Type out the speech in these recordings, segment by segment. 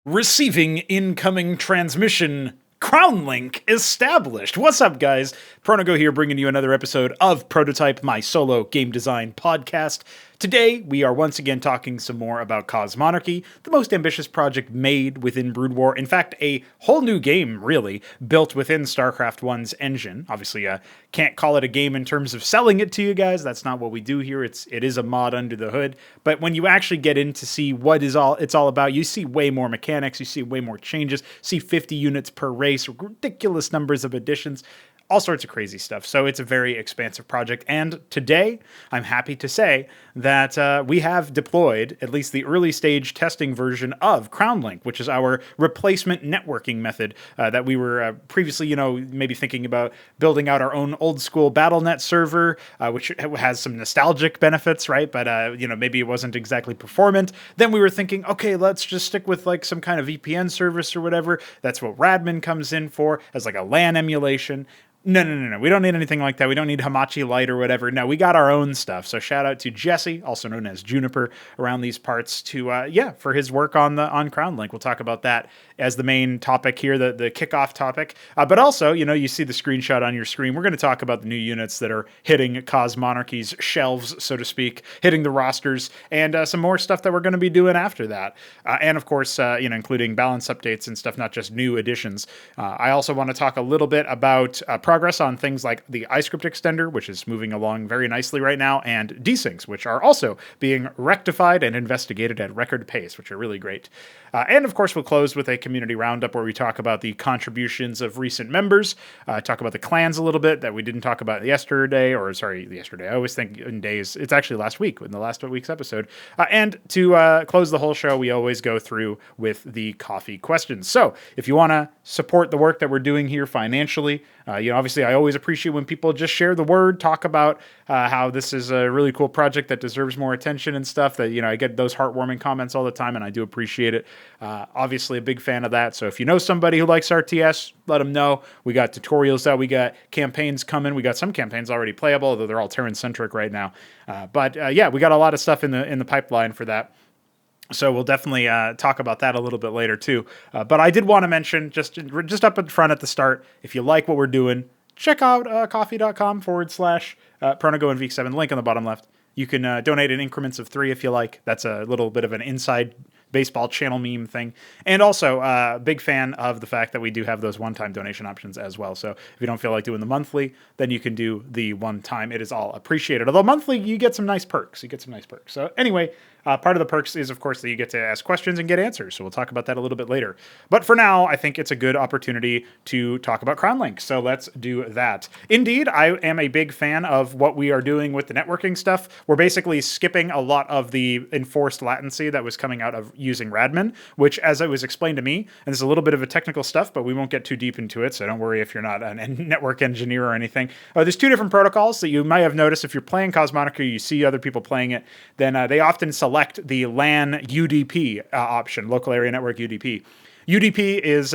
Receiving incoming transmission. CrownLink established. What's up, guys? Pr0totype here, bringing you another episode of Pr0totype, my solo game design podcast. Today, we are once again talking some more about Cosmonarchy, the most ambitious project made within Brood War. In fact, a whole new game, really, built within StarCraft 1's engine. Obviously, can't call it a game in terms of selling it to you guys. That's not what we do here. It is a mod under the hood. But when you actually get in to see what it's all about, you see way more mechanics, you see way more changes, see 50 units per race, ridiculous numbers of additions, all sorts of crazy stuff. So it's a very expansive project. And today, I'm happy to say that we have deployed at least the early stage testing version of CrownLink, which is our replacement networking method that we were previously, maybe thinking about building out our own old school BattleNet server, which has some nostalgic benefits, right? But, maybe it wasn't exactly performant. Then we were thinking, okay, let's just stick with like some kind of VPN service or whatever. That's what Radman comes in for, as like a LAN emulation. No. We don't need anything like that. We don't need Hamachi Light or whatever. No, we got our own stuff. So shout out to Jesse, also known as Juniper, around these parts for his work on CrownLink. We'll talk about that as the main topic here, the kickoff topic. But also, you see the screenshot on your screen. We're going to talk about the new units that are hitting Cosmonarchy's shelves, so to speak, hitting the rosters, and some more stuff that we're going to be doing after that. And of course, including balance updates and stuff, not just new additions. I also want to talk a little bit about progress on things like the iscript extender, which is moving along very nicely right now, and desyncs, which are also being rectified and investigated at record pace, which are really great. And of course, we'll close with a community roundup where we talk about the contributions of recent members, talk about the clans a little bit that we didn't talk about yesterday. I always think in days. It's actually last week in the last week's episode. And to close the whole show, we always go through with the coffee questions. So if you want to support the work that we're doing here financially, obviously I always appreciate when people just share the word, talk about how this is a really cool project that deserves more attention and stuff. That, I get those heartwarming comments all the time, and I do appreciate it. Obviously a big fan of that. So if you know somebody who likes RTS, let them know. We got tutorials out. We got campaigns coming. We got some campaigns already playable, although they're all Terran-centric right now. But we got a lot of stuff in the pipeline for that. So we'll definitely talk about that a little bit later too. But I did want to mention, just up in front at the start, if you like what we're doing, check out coffee.com/Pr0totype and Week 7, link on the bottom left. You can donate in increments of 3 if you like. That's a little bit of an inside baseball channel meme thing. And also, big fan of the fact that we do have those one-time donation options as well. So if you don't feel like doing the monthly, then you can do the one-time. It is all appreciated. Although monthly, you get some nice perks. So anyway, part of the perks is, of course, that you get to ask questions and get answers. So we'll talk about that a little bit later. But for now, I think it's a good opportunity to talk about CrownLink. So let's do that. Indeed, I am a big fan of what we are doing with the networking stuff. We're basically skipping a lot of the enforced latency that was coming out of using Radman, which, as it was explained to me, and this is a little bit of a technical stuff, but we won't get too deep into it, so don't worry if you're not a network engineer or anything. There's 2 different protocols that you might have noticed. If you're playing Cosmonarchy, you see other people playing it, then they often select the LAN UDP option, local area network UDP. UDP is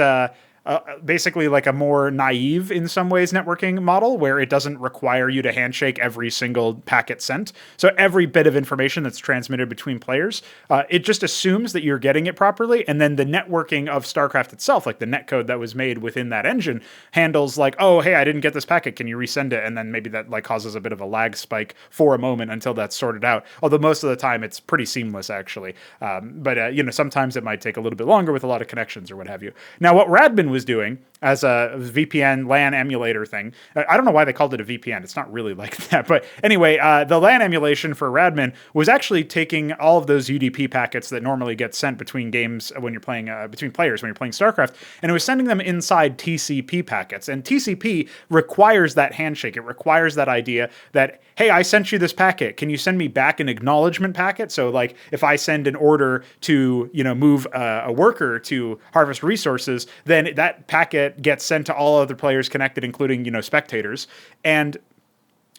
basically like a more naive, in some ways, networking model where it doesn't require you to handshake every single packet sent. So every bit of information that's transmitted between players, it just assumes that you're getting it properly. And then the networking of StarCraft itself, like the netcode that was made within that engine, handles like, oh, hey, I didn't get this packet. Can you resend it? And then maybe that like causes a bit of a lag spike for a moment until that's sorted out. Although most of the time it's pretty seamless, actually. But sometimes it might take a little bit longer with a lot of connections or what have you. Now, what Radman was doing as a VPN LAN emulator thing. I don't know why they called it a VPN. It's not really like that. But anyway, the LAN emulation for Radman was actually taking all of those UDP packets that normally get sent between games when you're playing, between players when you're playing StarCraft, and it was sending them inside TCP packets. And TCP requires that handshake. It requires that idea that, hey, I sent you this packet. Can you send me back an acknowledgement packet? So like if I send an order to, move a worker to harvest resources, then that packet gets sent to all other players connected, including, spectators. And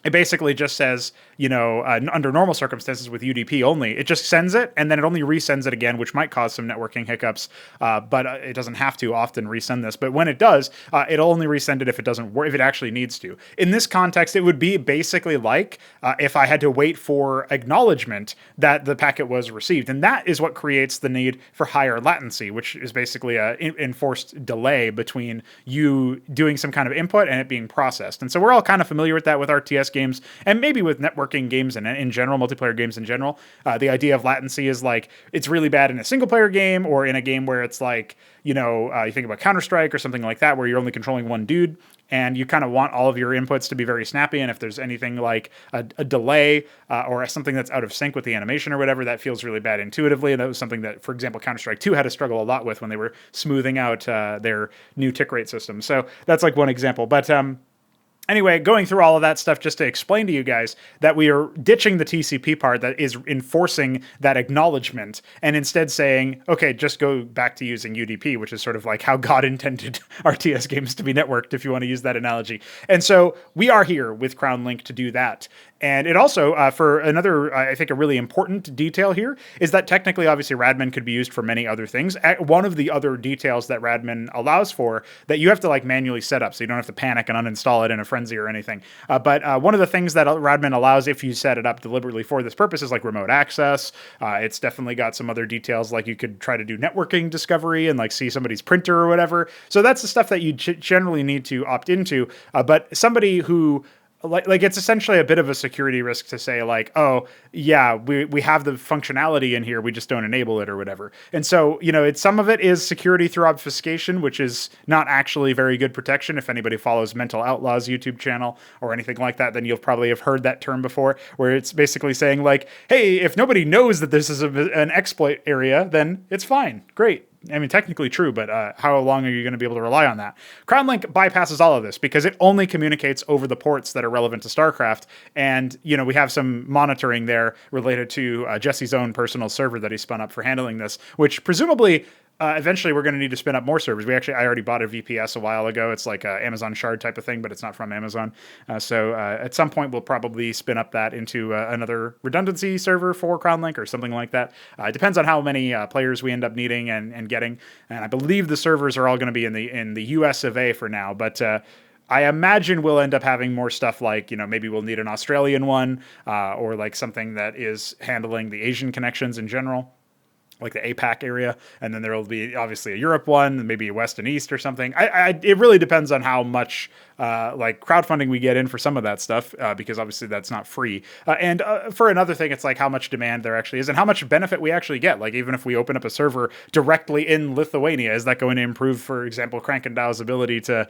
it basically just says, under normal circumstances with UDP only, it just sends it and then it only resends it again, which might cause some networking hiccups, but it doesn't have to often resend this. But when it does, it'll only resend it if it doesn't work, if it actually needs to. In this context, it would be basically like if I had to wait for acknowledgement that the packet was received. And that is what creates the need for higher latency, which is basically an enforced delay between you doing some kind of input and it being processed. And so we're all kind of familiar with that with RTS games and maybe with networking games and in general, multiplayer games in general. The idea of latency is like it's really bad in a single player game or in a game where it's like, you think about Counter-Strike or something like that where you're only controlling one dude and you kind of want all of your inputs to be very snappy. And if there's anything like a delay or something that's out of sync with the animation or whatever, that feels really bad intuitively. And that was something that, for example, Counter-Strike 2 had to struggle a lot with when they were smoothing out their new tick rate system. So that's like one example. But anyway, going through all of that stuff just to explain to you guys that we are ditching the TCP part that is enforcing that acknowledgement and instead saying, okay, just go back to using UDP, which is sort of like how God intended RTS games to be networked, if you want to use that analogy. And so we are here with CrownLink to do that. And it also, for another, I think, a really important detail here is that technically, obviously, Radmin could be used for many other things. One of the other details that Radmin allows for that you have to like manually set up, so you don't have to panic and uninstall it in a frenzy or anything. But one of the things that Radmin allows if you set it up deliberately for this purpose is like remote access. It's definitely got some other details, like you could try to do networking discovery and like see somebody's printer or whatever. So that's the stuff that you generally need to opt into. But somebody who like it's essentially a bit of a security risk to say like, oh yeah, we have the functionality in here, we just don't enable it or whatever. And so, some of it is security through obfuscation, which is not actually very good protection. If anybody follows Mental Outlaws YouTube channel or anything like that, then you'll probably have heard that term before, where it's basically saying like, hey, if nobody knows that this is an exploit area, then it's fine. Great. I mean, technically true, but how long are you going to be able to rely on that? CrownLink bypasses all of this because it only communicates over the ports that are relevant to StarCraft. And, we have some monitoring there related to Jesse's own personal server that he spun up for handling this, which presumably eventually we're going to need to spin up more servers. I already bought a VPS a while ago. It's like a Amazon Shard type of thing, but it's not from Amazon. So at some point we'll probably spin up that into another redundancy server for CrownLink or something like that. It depends on how many players we end up needing and getting. And I believe the servers are all going to be in the US of A for now, but I imagine we'll end up having more stuff like, maybe we'll need an Australian one or like something that is handling the Asian connections in general, like the APAC area, and then there will be obviously a Europe one, maybe a West and East or something. It really depends on how much like crowdfunding we get in for some of that stuff, because obviously that's not free. And for another thing, it's like how much demand there actually is and how much benefit we actually get. Like even if we open up a server directly in Lithuania, is that going to improve, for example, Krankendow's ability to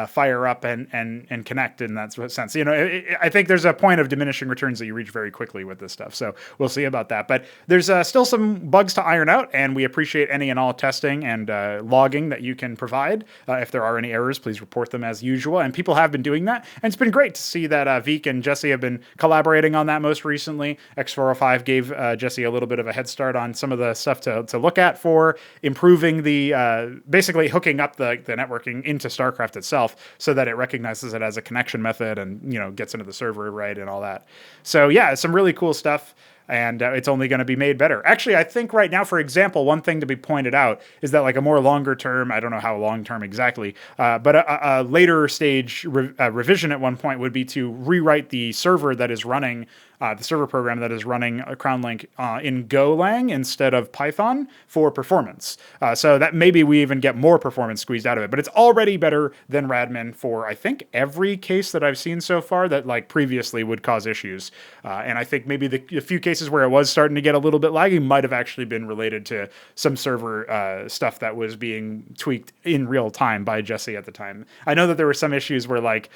fire up and connect in that sense? I think there's a point of diminishing returns that you reach very quickly with this stuff. So we'll see about that. But there's still some bugs to iron out, and we appreciate any and all testing and logging that you can provide. If there are any errors, please report them as usual. And people have been doing that, and it's been great to see that Veek and Jesse have been collaborating on that most recently. X405 gave Jesse a little bit of a head start on some of the stuff to look at for improving the basically hooking up the networking into StarCraft itself so that it recognizes it as a connection method and gets into the server right and all that. So yeah, some really cool stuff. And it's only going to be made better. Actually, I think right now, for example, one thing to be pointed out is that like a more longer term, I don't know how long term exactly, but a later stage revision at one point would be to rewrite the server that is running, the server program that is running a CrownLink in Golang instead of Python for performance. So that maybe we even get more performance squeezed out of it, but it's already better than Radmin for, I think, every case that I've seen so far that like previously would cause issues. And I think maybe the few cases where it was starting to get a little bit laggy might have actually been related to some server stuff that was being tweaked in real time by Jesse at the time. I know that there were some issues where like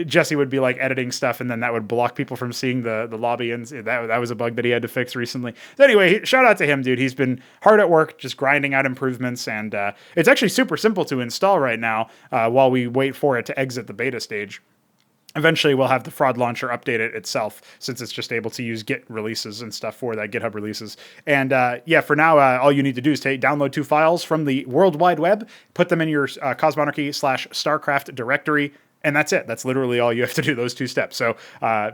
Jesse would be like editing stuff and then that would block people from seeing the lobby, and that was a bug that he had to fix recently. So anyway, shout out to him, dude. He's been hard at work just grinding out improvements, and it's actually super simple to install right now while we wait for it to exit the beta stage. Eventually, we'll have the fraud launcher update it itself, since it's just able to use Git releases and stuff for that, GitHub releases. And yeah, for now, all you need to do is download 2 files from the World Wide Web, put them in your Cosmonarchy /StarCraft directory, And that's it. That's literally all you have to do, those 2 steps. So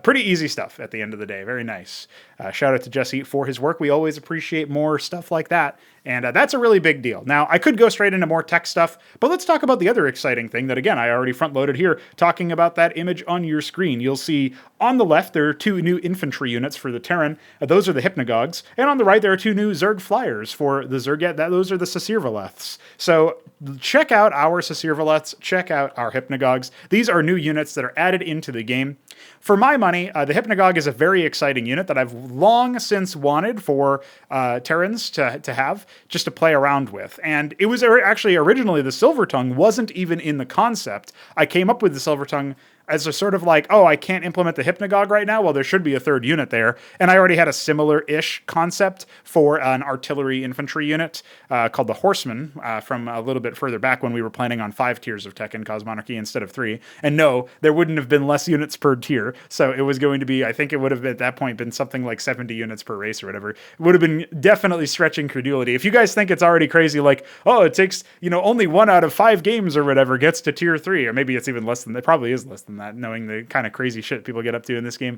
pretty easy stuff at the end of the day. Very nice. Shout out to Jesse for his work. We always appreciate more stuff like that. And that's a really big deal. Now, I could go straight into more tech stuff, but let's talk about the other exciting thing that, again, I already front-loaded here, talking about that image on your screen. You'll see on the left, there are 2 new infantry units for the Terran. Those are the Hypnagogs. And on the right, there are 2 new Zerg flyers for the Zerget. Those are the Sasirvaleths. So check out our Sasirvaleths. Check out our Hypnagogs. These are new units that are added into the game. For my money, the Hypnagog is a very exciting unit that I've long since wanted for Terrans to have, just to play around with. And it was actually originally the Silver Tongue wasn't even in the concept. I came up with the Silver Tongue as a sort of like, oh, I can't implement the Hypnagog right now. Well, there should be a 3rd unit there. And I already had a similar-ish concept for an artillery infantry unit called the Horseman from a little bit further back when we were planning on 5 tiers of tech in Cosmonarchy instead of 3. And no, there wouldn't have been less units per tier. So it was going to be, I think it would have at that point been something like 70 units per race or whatever. It would have been definitely stretching credulity. If you guys think it's already crazy, like, oh, it takes, only 1 out of 5 games or whatever gets to tier 3, or maybe it's even less than that. It probably is less than that, knowing the kind of crazy shit people get up to in this game.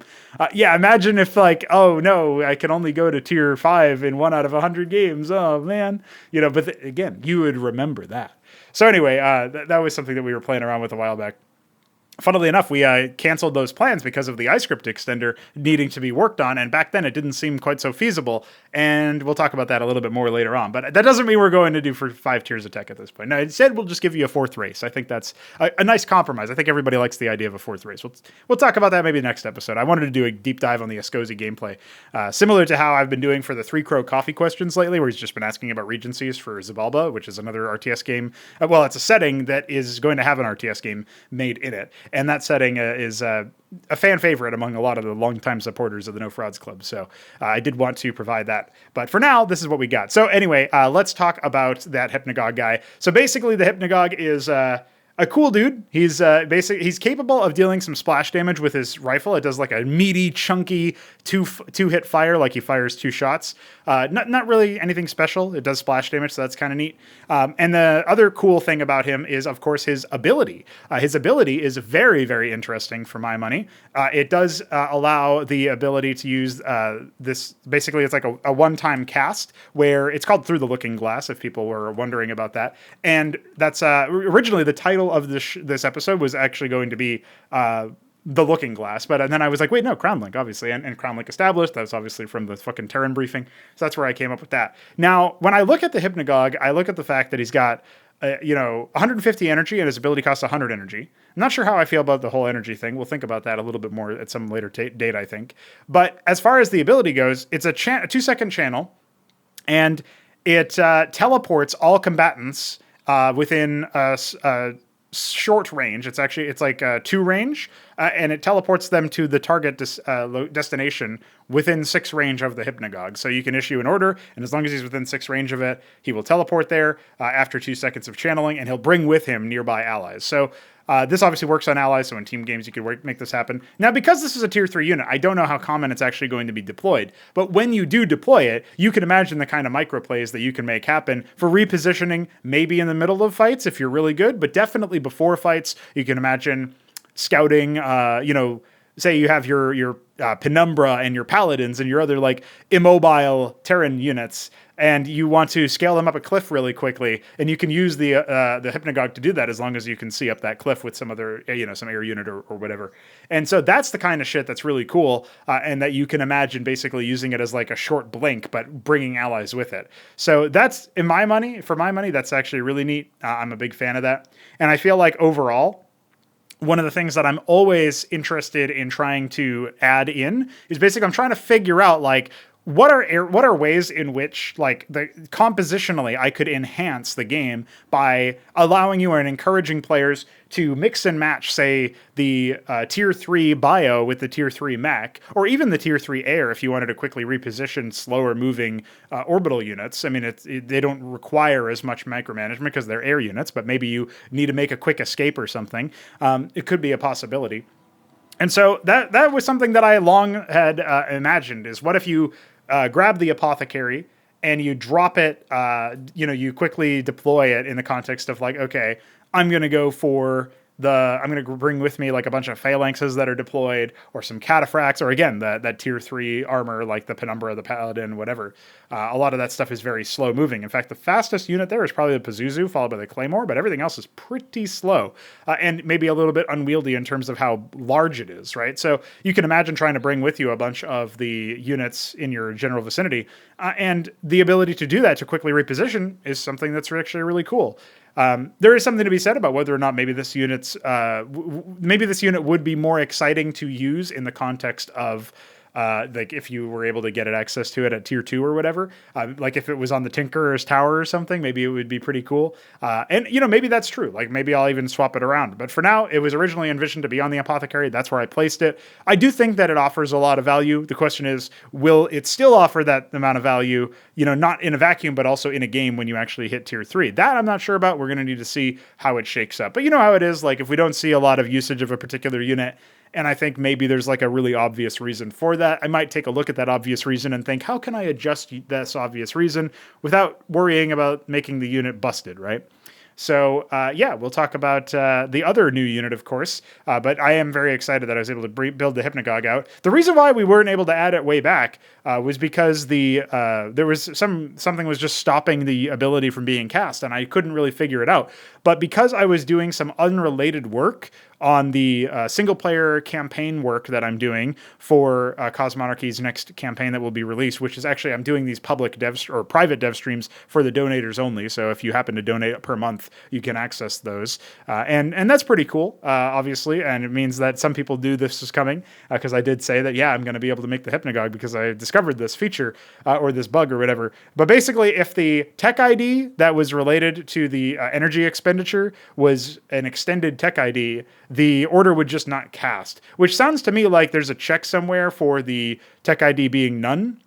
Yeah, imagine if like, oh no, I can only go to tier 5 in 1 out of 100 games. Oh man, but again, you would remember that. So anyway, that was something that we were playing around with a while back. Funnily enough, we canceled those plans because of the iscript extender needing to be worked on, and back then it didn't seem quite so feasible, and we'll talk about that a little bit more later on. But that doesn't mean we're going to do for 5 tiers of tech at this point. No, instead, we'll just give you a 4th race. I think that's a nice compromise. I think everybody likes the idea of a 4th race. We'll talk about that maybe next episode. I wanted to do a deep dive on the Askosi gameplay, similar to how I've been doing for the 3 Crow Coffee questions lately, where he's just been asking about regencies for Xibalba, which is another RTS game. Well, it's a setting that is going to have an RTS game made in it, and that setting is a fan favorite among a lot of the longtime supporters of the No Frauds Club. So I did want to provide that. But for now, this is what we got. So anyway, let's talk about that Hypnagog guy. So basically, the Hypnagog is a cool dude. He's he's capable of dealing some splash damage with his rifle. It does like a meaty, chunky two hit fire, like he fires 2 shots. Not really anything special. It does splash damage, so that's kind of neat. And the other cool thing about him is, of course, his ability. His ability is very, very interesting for my money. It does allow the ability to use this. Basically, it's like a one-time cast where it's called Through the Looking Glass, if people were wondering about that. And that's originally the title of this episode was actually going to be The Looking Glass, but then I was like, wait, no, CrownLink, obviously, and CrownLink established. That was obviously from the fucking Terran briefing, so that's where I came up with that. Now, when I look at the Hypnagog, I look at the fact that he's got 150 energy and his ability costs 100 energy. I'm not sure how I feel about the whole energy thing. We'll think about that a little bit more at some later date, I think. But as far as the ability goes, it's a 2-second channel, and it teleports all combatants within a short range. It's like 2 range, and it teleports them to the target destination within 6 range of the Hypnagog. So you can issue an order, and as long as he's within 6 range of it, he will teleport there after 2 seconds of channeling, and he'll bring with him nearby allies. So this obviously works on allies, so in team games you could make this happen. Now, because this is a tier 3 unit, I don't know how common it's actually going to be deployed, but when you do deploy it, you can imagine the kind of microplays that you can make happen for repositioning, maybe in the middle of fights if you're really good, but definitely before fights. You can imagine scouting, say you have your Penumbra and your Paladins and your other like immobile Terran units, and you want to scale them up a cliff really quickly, and you can use the Hypnagog to do that as long as you can see up that cliff with some other, some air unit or whatever. And so that's the kind of shit that's really cool, and that you can imagine basically using it as like a short blink, but bringing allies with it. So that's, for my money, that's actually really neat. I'm a big fan of that. And I feel like overall, one of the things that I'm always interested in trying to add in is basically I'm trying to figure out like what are ways in which like compositionally I could enhance the game by allowing you and encouraging players to mix and match, say, the tier 3 bio with the tier 3 mech, or even the tier 3 air if you wanted to quickly reposition slower moving orbital units. I mean, they don't require as much micromanagement because they're air units, but maybe you need to make a quick escape or something. It could be a possibility. And so that was something that I long had imagined, is what if you grab the apothecary and you drop it, you quickly deploy it in the context of like, okay, I'm going to go for I'm going to bring with me like a bunch of phalanxes that are deployed, or some cataphracts, or again, that tier 3 armor, like the Penumbra, the Paladin, whatever. A lot of that stuff is very slow moving. In fact, the fastest unit there is probably the Pazuzu, followed by the Claymore, but everything else is pretty slow, and maybe a little bit unwieldy in terms of how large it is, right? So you can imagine trying to bring with you a bunch of the units in your general vicinity, and the ability to do that to quickly reposition is something that's actually really cool. There is something to be said about whether or not maybe this unit would be more exciting to use in the context of like if you were able to get access to it at tier 2 or whatever, like if it was on the Tinkerer's Tower or something, maybe it would be pretty cool. And maybe that's true. Like maybe I'll even swap it around. But for now, it was originally envisioned to be on the Apothecary. That's where I placed it. I do think that it offers a lot of value. The question is, will it still offer that amount of value, not in a vacuum, but also in a game when you actually hit tier 3? That I'm not sure about. We're going to need to see how it shakes up. But you know how it is. Like if we don't see a lot of usage of a particular unit, and I think maybe there's like a really obvious reason for that, I might take a look at that obvious reason and think, how can I adjust this obvious reason without worrying about making the unit busted, right? So, we'll talk about the other new unit, of course, but I am very excited that I was able to build the Hypnagogue out. The reason why we weren't able to add it way back was because there was something was just stopping the ability from being cast, and I couldn't really figure it out. But because I was doing some unrelated work on the single-player campaign work that I'm doing for Cosmonarchy's next campaign that will be released, which is actually, I'm doing these public or private dev streams for the donators only. So if you happen to donate per month, you can access those. And that's pretty cool, obviously. And it means that some people knew this was coming, because I did say that, I'm going to be able to make the Hypnagogue because I discovered this feature or this bug or whatever. But basically, if the tech ID that was related to the energy expenditure was an extended tech ID, the order would just not cast, which sounds to me like there's a check somewhere for the tech ID being none.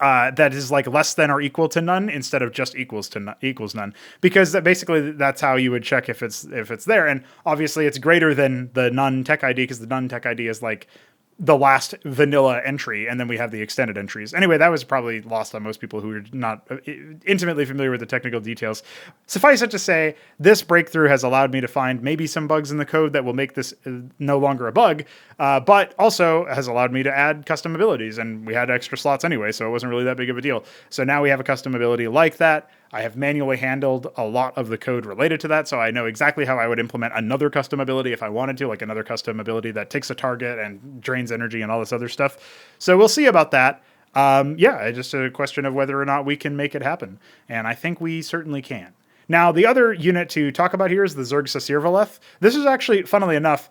That is like less than or equal to none instead of just equals none, because basically that's how you would check if it's there. And obviously it's greater than the none tech ID, because the none tech ID is like the last vanilla entry, and then we have the extended entries. Anyway, that was probably lost on most people who are not intimately familiar with the technical details. Suffice it to say, this breakthrough has allowed me to find maybe some bugs in the code that will make this no longer a bug, but also has allowed me to add custom abilities, and we had extra slots anyway, so it wasn't really that big of a deal. So now we have a custom ability like that. I have manually handled a lot of the code related to that, so I know exactly how I would implement another custom ability if I wanted to, like another custom ability that takes a target and drains energy and all this other stuff. So we'll see about that. It's just a question of whether or not we can make it happen, and I think we certainly can. Now, the other unit to talk about here is the Zerg Sasirvaleth. This is actually, funnily enough,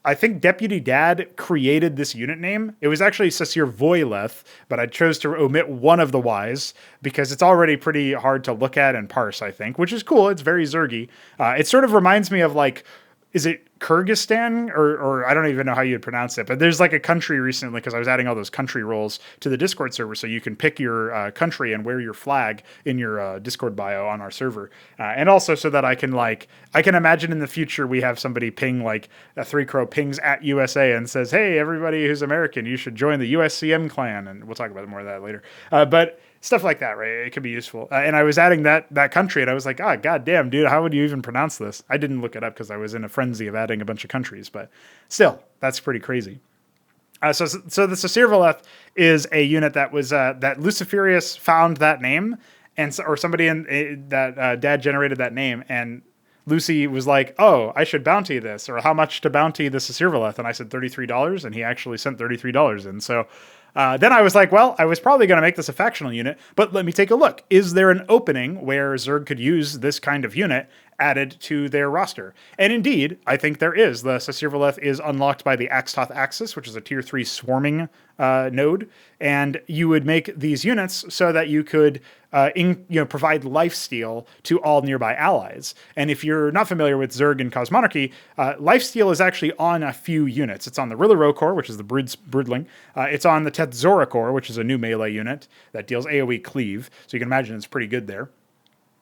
I think Deputy Dad created this unit name. It was actually Sasir Voileth, but I chose to omit one of the Ys because it's already pretty hard to look at and parse, I think, which is cool. It's very Zergy. It sort of reminds me of like, is it Kyrgyzstan or I don't even know how you'd pronounce it, but there's like a country recently, because I was adding all those country roles to the Discord server, so you can pick your country and wear your flag in your Discord bio on our server, and also so that I can imagine in the future we have somebody ping, like a 3Crow pings at USA and says, hey, everybody who's American, you should join the USCM clan, and we'll talk about more of that later. But stuff like that, right? It could be useful. And I was adding that country, and I was like, goddamn, dude, how would you even pronounce this? I didn't look it up because I was in a frenzy of adding a bunch of countries, but still, that's pretty crazy. So the Sasirvaleth is a unit that was that Lucifirius found that name, or somebody that Dad generated that name, and Lucy was like, oh, I should bounty this, or how much to bounty the Sasirvaleth? And I said $33, and he actually sent $33 in. So then I was like, well, I was probably going to make this a factional unit, but let me take a look. Is there an opening where Zerg could use this kind of unit added to their roster? And indeed, I think there is. The Sasirvaleth is unlocked by the Axtoth Axis, which is a tier 3 swarming node, and you would make these units so that you could provide lifesteal to all nearby allies. And if you're not familiar with Zerg and Cosmonarchy, lifesteal is actually on a few units. It's on the Rilaro core, which is the Broodling. It's on the Tetzora core, which is a new melee unit that deals AoE cleave. So you can imagine it's pretty good there.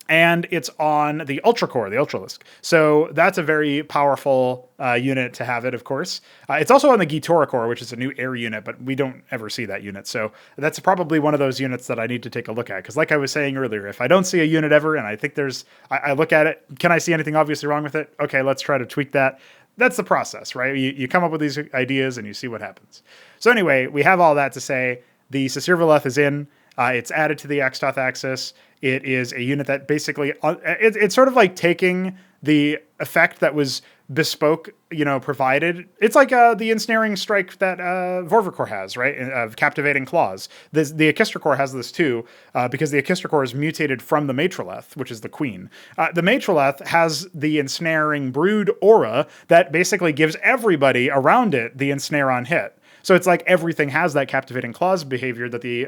and it's on the Ultra Core, the Ultralisk. So that's a very powerful unit to have it, of course. It's also on the Gitora Core, which is a new air unit, but we don't ever see that unit. So that's probably one of those units that I need to take a look at. Because like I was saying earlier, if I don't see a unit ever, and I think I look at it, can I see anything obviously wrong with it? Okay, let's try to tweak that. That's the process, right? You come up with these ideas and you see what happens. So anyway, we have all that to say. The Sasirvaleth is in. It's added to the Xtoth axis. It is a unit that basically, it's sort of like taking the effect that was bespoke, provided. It's like the ensnaring strike that Vorvikor has, right? Of captivating claws. The Akistra Core has this too, because the Akistra Core is mutated from the Matroleth, which is the queen. The Matroleth has the ensnaring brood aura that basically gives everybody around it the ensnare on hit. So it's like everything has that captivating claws behavior that the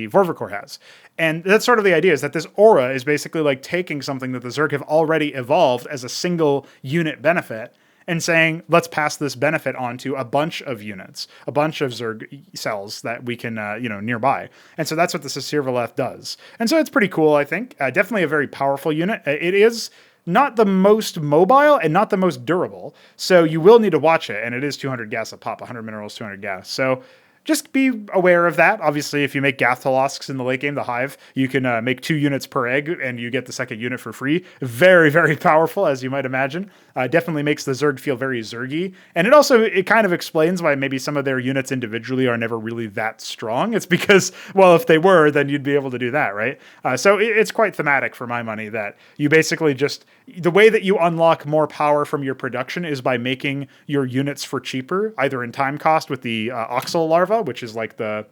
Vorvikor has. And that's sort of the idea, is that this aura is basically like taking something that the Zerg have already evolved as a single unit benefit and saying, let's pass this benefit on to a bunch of units, a bunch of Zerg cells that we can, nearby. And so that's what the Sasirvaleth does. And so it's pretty cool, I think. Definitely a very powerful unit. It is not the most mobile and not the most durable. So you will need to watch it. And it is 200 gas a pop, 100 minerals, 200 gas. So just be aware of that. Obviously, if you make Gathalasks in the late game, the Hive, you can make 2 units per egg and you get the second unit for free. Very, very powerful, as you might imagine. Definitely makes the Zerg feel very Zergy. And it kind of explains why maybe some of their units individually are never really that strong. It's because, well, if they were, then you'd be able to do that, right? So it's quite thematic for my money that you basically just, the way that you unlock more power from your production is by making your units for cheaper, either in time cost with the Oxal larva, which is like the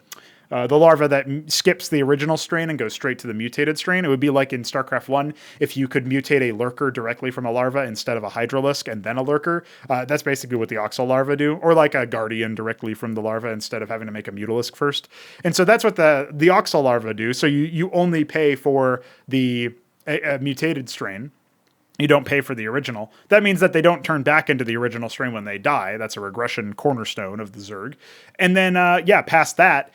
larva that skips the original strain and goes straight to the mutated strain. It would be like in StarCraft 1, if you could mutate a lurker directly from a larva instead of a Hydralisk and then a lurker. That's basically what the Oxal larva do, or like a Guardian directly from the larva instead of having to make a Mutalisk first. And so that's what the Oxal larva do. So you only pay for the mutated strain. You don't pay for the original. That means that they don't turn back into the original strain when they die. That's a regression cornerstone of the Zerg. And then, past that,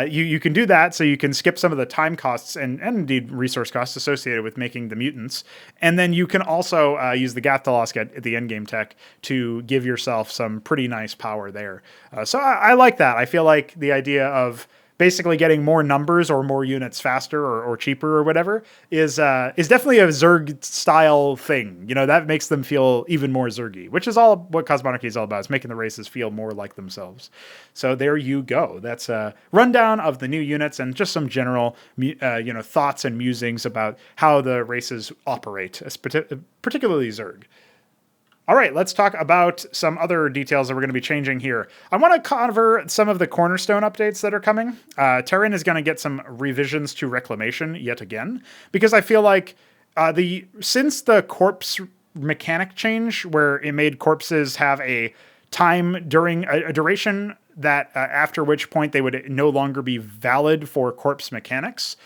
you can do that, so you can skip some of the time costs and indeed resource costs associated with making the mutants. And then you can also use the Gathalask at the endgame tech to give yourself some pretty nice power there. So I like that. I feel like the idea of basically getting more numbers or more units faster or cheaper or whatever is definitely a Zerg style thing. That makes them feel even more Zergy, which is all what Cosmonarchy is all about. It's making the races feel more like themselves. So there you go. That's a rundown of the new units and just some general, thoughts and musings about how the races operate, particularly Zerg. All right, let's talk about some other details that we're going to be changing here. I want to cover some of the Cornerstone updates that are coming. Tyranny is going to get some revisions to Reclamation yet again, because I feel like since the corpse mechanic change, where it made corpses have a time during a duration that after which point they would no longer be valid for corpse mechanics,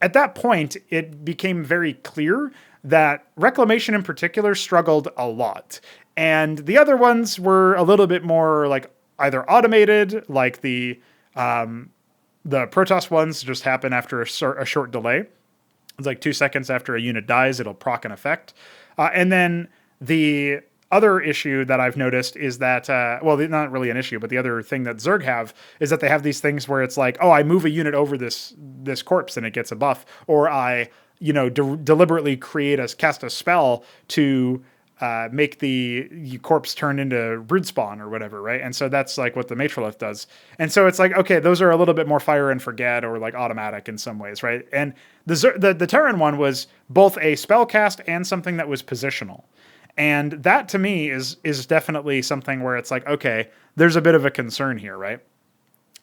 at that point it became very clear that Reclamation in particular struggled a lot. And the other ones were a little bit more like either automated, like the Protoss ones just happen after a short delay. It's like 2 seconds after a unit dies, it'll proc an effect. And then the other issue that I've noticed is that, not really an issue, but the other thing that Zerg have is that they have these things where it's like, oh, I move a unit over this corpse and it gets a buff, or I deliberately cast a spell to make the corpse turn into brood spawn or whatever, right? And so that's like what the Matrolith does. And so it's like, okay, those are a little bit more fire and forget or like automatic in some ways, right? And the Terran one was both a spell cast and something that was positional. And that to me is definitely something where it's like, okay, there's a bit of a concern here, right?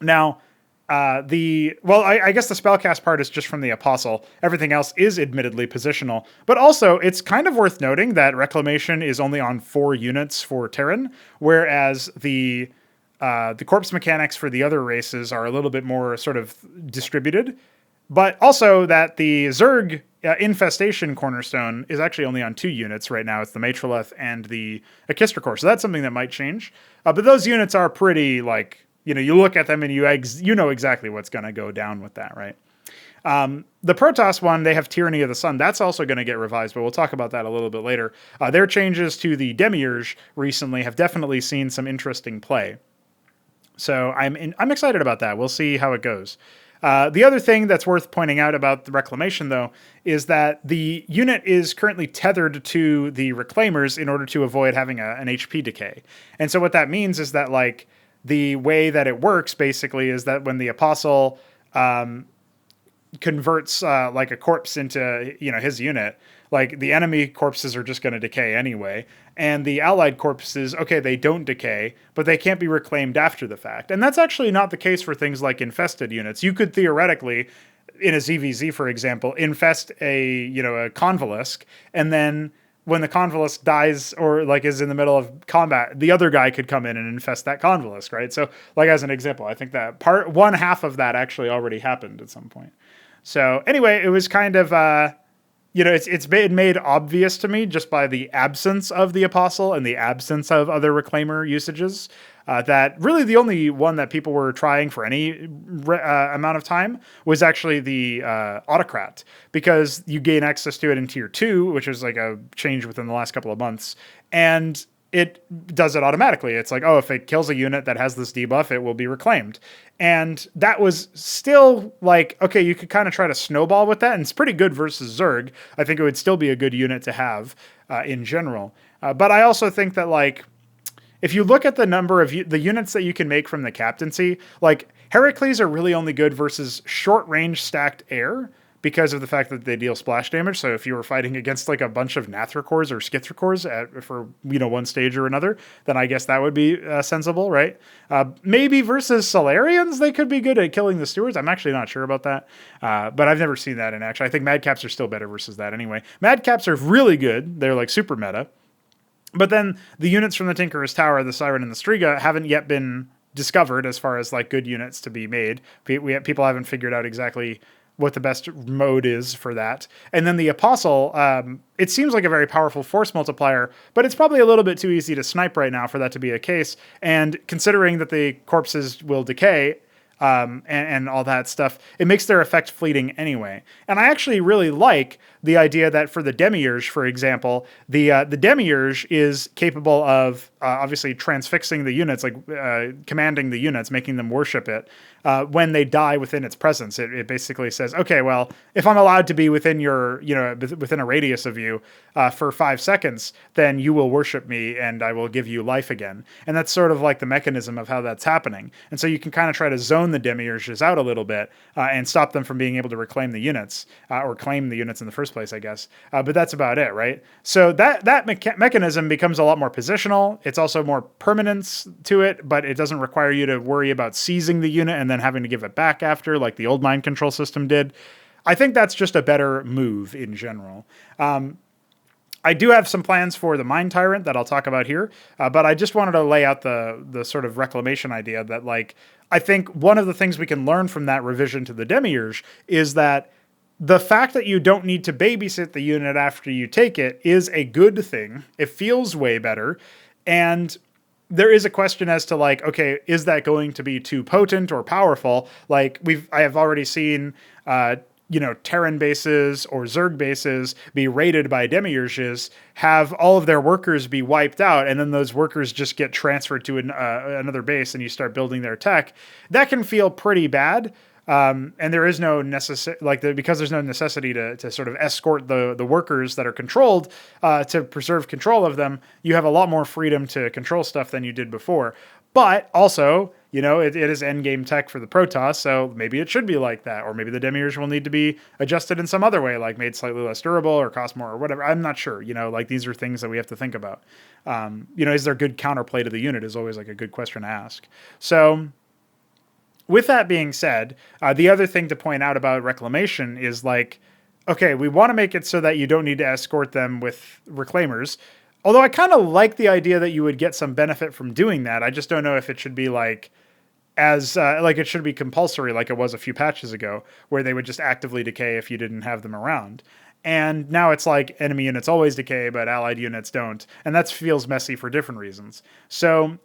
Now, I guess the spellcast part is just from the Apostle. Everything else is admittedly positional, but also it's kind of worth noting that Reclamation is only on 4 units for Terran, whereas the corpse mechanics for the other races are a little bit more sort of distributed, but also that the Zerg Infestation Cornerstone is actually only on 2 units right now. It's the Matrolith and the Akistra Core, so that's something that might change. But those units are pretty like, you look at them and you know exactly what's going to go down with that, right? The Protoss one, they have Tyranny of the Sun. That's also going to get revised, but we'll talk about that a little bit later. Their changes to the Demiurge recently have definitely seen some interesting play. So I'm excited about that. We'll see how it goes. The other thing that's worth pointing out about the Reclamation, though, is that the unit is currently tethered to the Reclaimers in order to avoid having an HP decay. And so what that means is that, like, the way that it works, basically, is that when the Apostle converts like a corpse into, his unit, like, the enemy corpses are just going to decay anyway. And the allied corpses, okay, they don't decay, but they can't be reclaimed after the fact. And that's actually not the case for things like infested units. You could theoretically, in a ZVZ, for example, infest a convalesce, and then when the convalesce dies or like is in the middle of combat, the other guy could come in and infest that convalesce, right? So, like, as an example, I think that one half of that actually already happened at some point. So anyway, it was kind of it's been made obvious to me just by the absence of the Apostle and the absence of other Reclaimer usages that really the only one that people were trying for any amount of time was actually the Autocrat, because you gain access to it in Tier 2, which is like a change within the last couple of months, and it does it automatically. It's like, oh, if it kills a unit that has this debuff, it will be reclaimed. And that was still like, okay, you could kind of try to snowball with that, and it's pretty good versus Zerg. I think it would still be a good unit to have in general. But I also think that, like, if you look at the number of the units that you can make from the captaincy, like, Heracles are really only good versus short-range stacked air, because of the fact that they deal splash damage. So if you were fighting against like a bunch of Nathricors or Schithtricors for one stage or another, then I guess that would be sensible, right? Maybe versus Solarians, they could be good at killing the stewards. I'm actually not sure about that, but I've never seen that in action. I think Madcaps are still better versus that anyway. Madcaps are really good. They're like super meta. But then the units from the Tinkerer's Tower, the Siren, and the Striga haven't yet been discovered as far as like good units to be made. People haven't figured out exactly what the best mode is for that. And then the Apostle, it seems like a very powerful force multiplier, but it's probably a little bit too easy to snipe right now for that to be a case. And considering that the corpses will decay, and all that stuff, it makes their effect fleeting anyway. And I actually really like the idea that for the Demiurge, for example, the Demiurge is capable of obviously transfixing the units, like commanding the units, making them worship it when they die within its presence. It basically says, okay, well, if I'm allowed to be within your, within a radius of you for 5 seconds, then you will worship me and I will give you life again. And that's sort of like the mechanism of how that's happening. And so you can kind of try to zone the Demiurges out a little bit and stop them from being able to reclaim the units or claim the units in the first place, I guess. But that's about it, right? So that mechanism becomes a lot more positional. It's also more permanence to it, but it doesn't require you to worry about seizing the unit and then having to give it back after, like the old mind control system did. I think that's just a better move in general. I do have some plans for the Mind Tyrant that I'll talk about here, but I just wanted to lay out the sort of reclamation idea that, like, I think one of the things we can learn from that revision to the Demiurge is that the fact that you don't need to babysit the unit after you take it is a good thing. It feels way better. And there is a question as to, like, okay, is that going to be too potent or powerful? Like, I have already seen, Terran bases or Zerg bases be raided by Demiurges, have all of their workers be wiped out, and then those workers just get transferred to another base and you start building their tech. That can feel pretty bad. And there is no because there's no necessity to sort of escort the workers that are controlled to preserve control of them. You have a lot more freedom to control stuff than you did before. But also, it is endgame tech for the Protoss, so maybe it should be like that. Or maybe the Demiurge will need to be adjusted in some other way, like made slightly less durable or cost more or whatever. I'm not sure. These are things that we have to think about. Is there good counterplay to the unit is always like a good question to ask. So with that being said, the other thing to point out about Reclamation is, like, okay, we want to make it so that you don't need to escort them with Reclaimers. Although I kind of like the idea that you would get some benefit from doing that. I just don't know if it should be like it should be compulsory like it was a few patches ago, where they would just actively decay if you didn't have them around. And now it's like enemy units always decay, but allied units don't. And that feels messy for different reasons. So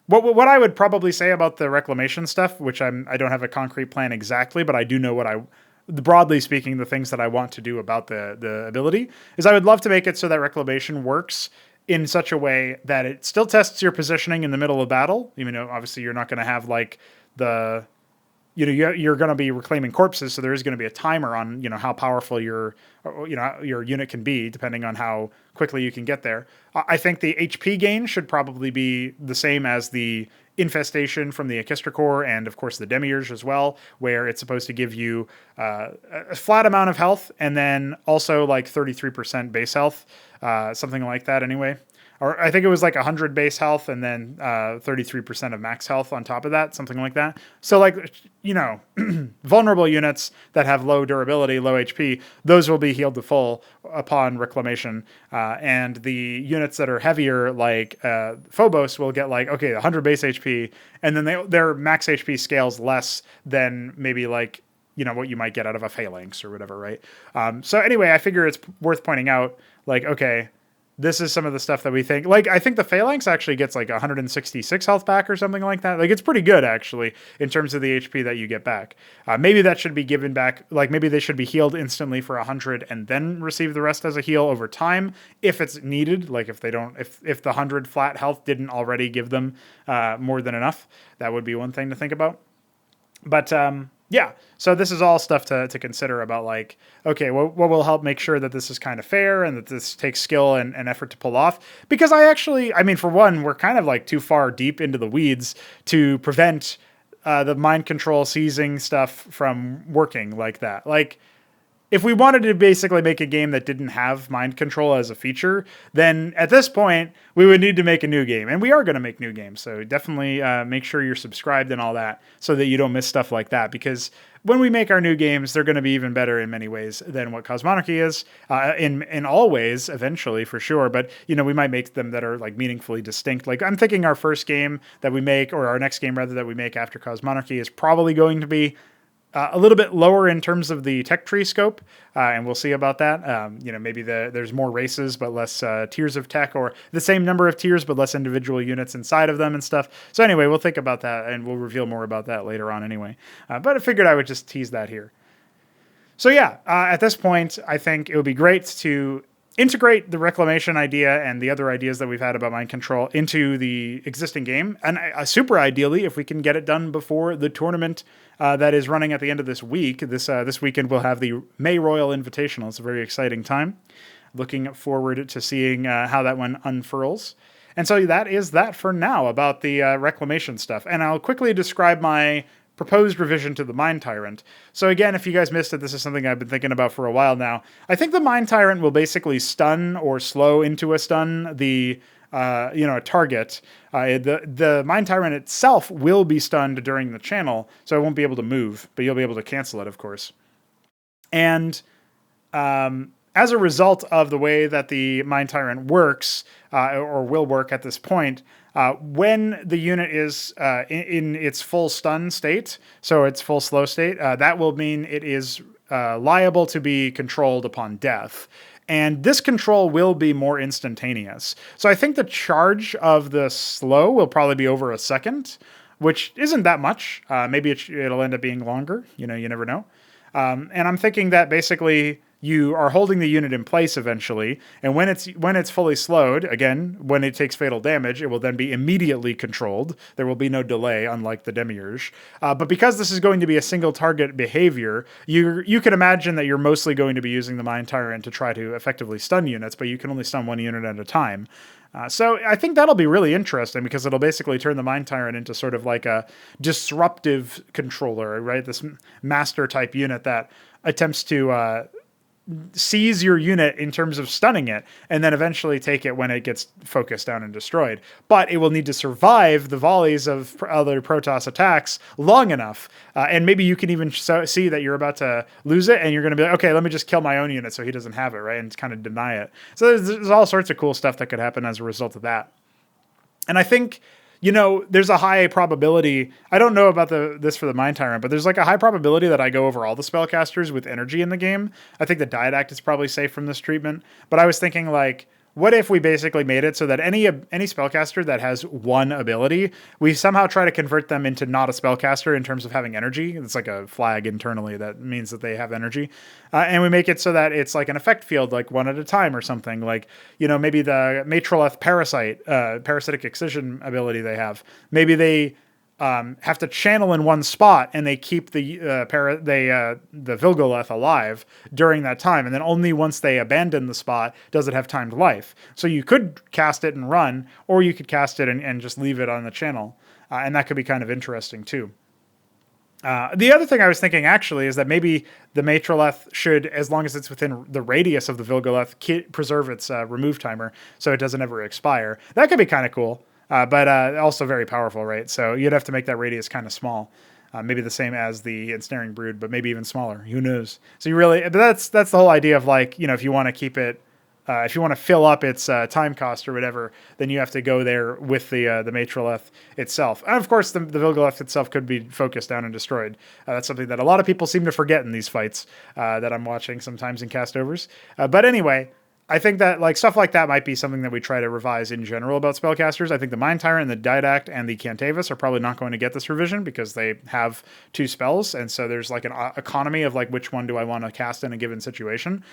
what I would probably say about the Reclamation stuff, which I don't have a concrete plan exactly, but I do know what broadly speaking, the things that I want to do about the ability is I would love to make it so that Reclamation works in such a way that it still tests your positioning in the middle of battle, even though obviously you're not going to have like the, you're going to be reclaiming corpses, so there is going to be a timer on, how powerful your unit can be, depending on how quickly you can get there. I think the HP gain should probably be the same as the infestation from the Orchestra Core and, of course, the Demiurge as well, where it's supposed to give you a flat amount of health and then also like 33% base health, something like that anyway. Or I think it was like 100 base health and then 33% of max health on top of that, something like that. So like, vulnerable units that have low durability, low HP, those will be healed to full upon Reclamation. And the units that are heavier, like Phobos, will get like, 100 base HP, and then their max HP scales less than maybe like, what you might get out of a Phalanx or whatever, right? So anyway, I figure it's worth pointing out, like, okay, this is some of the stuff that we think. Like, I think the Phalanx actually gets like 166 health back or something like that. Like, it's pretty good, actually, in terms of the HP that you get back. Maybe that should be given back. Like, maybe they should be healed instantly for 100 and then receive the rest as a heal over time if it's needed. Like, if the 100 flat health didn't already give them more than enough, that would be one thing to think about. But, yeah, so this is all stuff to consider about, like, okay, what will help make sure that this is kind of fair and that this takes skill and effort to pull off? Because for one, we're kind of like too far deep into the weeds to prevent the mind control seizing stuff from working like that. Like, if we wanted to basically make a game that didn't have mind control as a feature, then at this point, we would need to make a new game. And we are going to make new games. So definitely make sure you're subscribed and all that so that you don't miss stuff like that. Because when we make our new games, they're going to be even better in many ways than what Cosmonarchy is. In all ways, eventually, for sure. But, we might make them that are like meaningfully distinct. Like, I'm thinking our first game that we make, or our next game rather, that we make after Cosmonarchy is probably going to be a little bit lower in terms of the tech tree scope, and we'll see about that. Maybe there's more races but less tiers of tech, or the same number of tiers but less individual units inside of them and stuff. So anyway, we'll think about that, and we'll reveal more about that later on anyway. But I figured I would just tease that here. So yeah, at this point, I think it would be great to integrate the Reclamation idea and the other ideas that we've had about mind control into the existing game. And super ideally, if we can get it done before the tournament that is running at the end of this week. This weekend we'll have the May Royal Invitational. It's a very exciting time. Looking forward to seeing how that one unfurls. And so that is that for now about the Reclamation stuff. And I'll quickly describe my proposed revision to the Mind Tyrant. So again, if you guys missed it, this is something I've been thinking about for a while now. I think the Mind Tyrant will basically stun or slow into a stun a target. The Mind Tyrant itself will be stunned during the channel, so it won't be able to move, but you'll be able to cancel it, of course. And as a result of the way that the Mind Tyrant works, or will work at this point, when the unit is in its full stun state, so its full slow state, that will mean it is liable to be controlled upon death. And this control will be more instantaneous. So I think the charge of the slow will probably be over a second, which isn't that much. Maybe it'll end up being longer. You never know. And I'm thinking that basically you are holding the unit in place eventually, and when it's fully slowed, again, when it takes fatal damage, it will then be immediately controlled. There will be no delay, unlike the Demiurge. But because this is going to be a single target behavior, you can imagine that you're mostly going to be using the Mind Tyrant to try to effectively stun units, but you can only stun one unit at a time. So I think that'll be really interesting because it'll basically turn the Mind Tyrant into sort of like a disruptive controller, right? This master type unit that attempts to seize your unit in terms of stunning it, and then eventually take it when it gets focused down and destroyed. But it will need to survive the volleys of other Protoss attacks long enough, and maybe you can even see that you're about to lose it, and you're going to be like, okay, let me just kill my own unit so he doesn't have it, right? And kind of deny it. So there's all sorts of cool stuff that could happen as a result of that. And I think, there's a high probability, I don't know about this for the Mind Tyrant, but there's like a high probability that I go over all the spellcasters with energy in the game. I think the Diadact is probably safe from this treatment, but I was thinking like, what if we basically made it so that any spellcaster that has one ability, we somehow try to convert them into not a spellcaster in terms of having energy. It's like a flag internally that means that they have energy. And we make it so that it's like an effect field, like one at a time or something. Like, maybe the Matroleth parasitic excision ability they have. Maybe they have to channel in one spot, and they keep the Vilgoleth alive during that time, and then only once they abandon the spot does it have timed life. So you could cast it and run, or you could cast it and just leave it on the channel, and that could be kind of interesting too. The other thing I was thinking actually is that maybe the Matroleth should, as long as it's within the radius of the Vilgoleth, preserve its remove timer so it doesn't ever expire. That could be kind of cool. But also very powerful, right? So you'd have to make that radius kind of small, maybe the same as the Ensnaring Brood, but maybe even smaller. Who knows? So but that's the whole idea of like, if you want to keep it, if you want to fill up its time cost or whatever, then you have to go there with the Matroleth itself. And of course, the Vilgoleth itself could be focused down and destroyed. That's something that a lot of people seem to forget in these fights that I'm watching sometimes in castovers. But anyway, I think that like stuff like that might be something that we try to revise in general about spellcasters. I think the Mind Tyrant, and the Didact, and the Cantavus are probably not going to get this revision because they have 2 spells, and so there's like an economy of like which one do I want to cast in a given situation,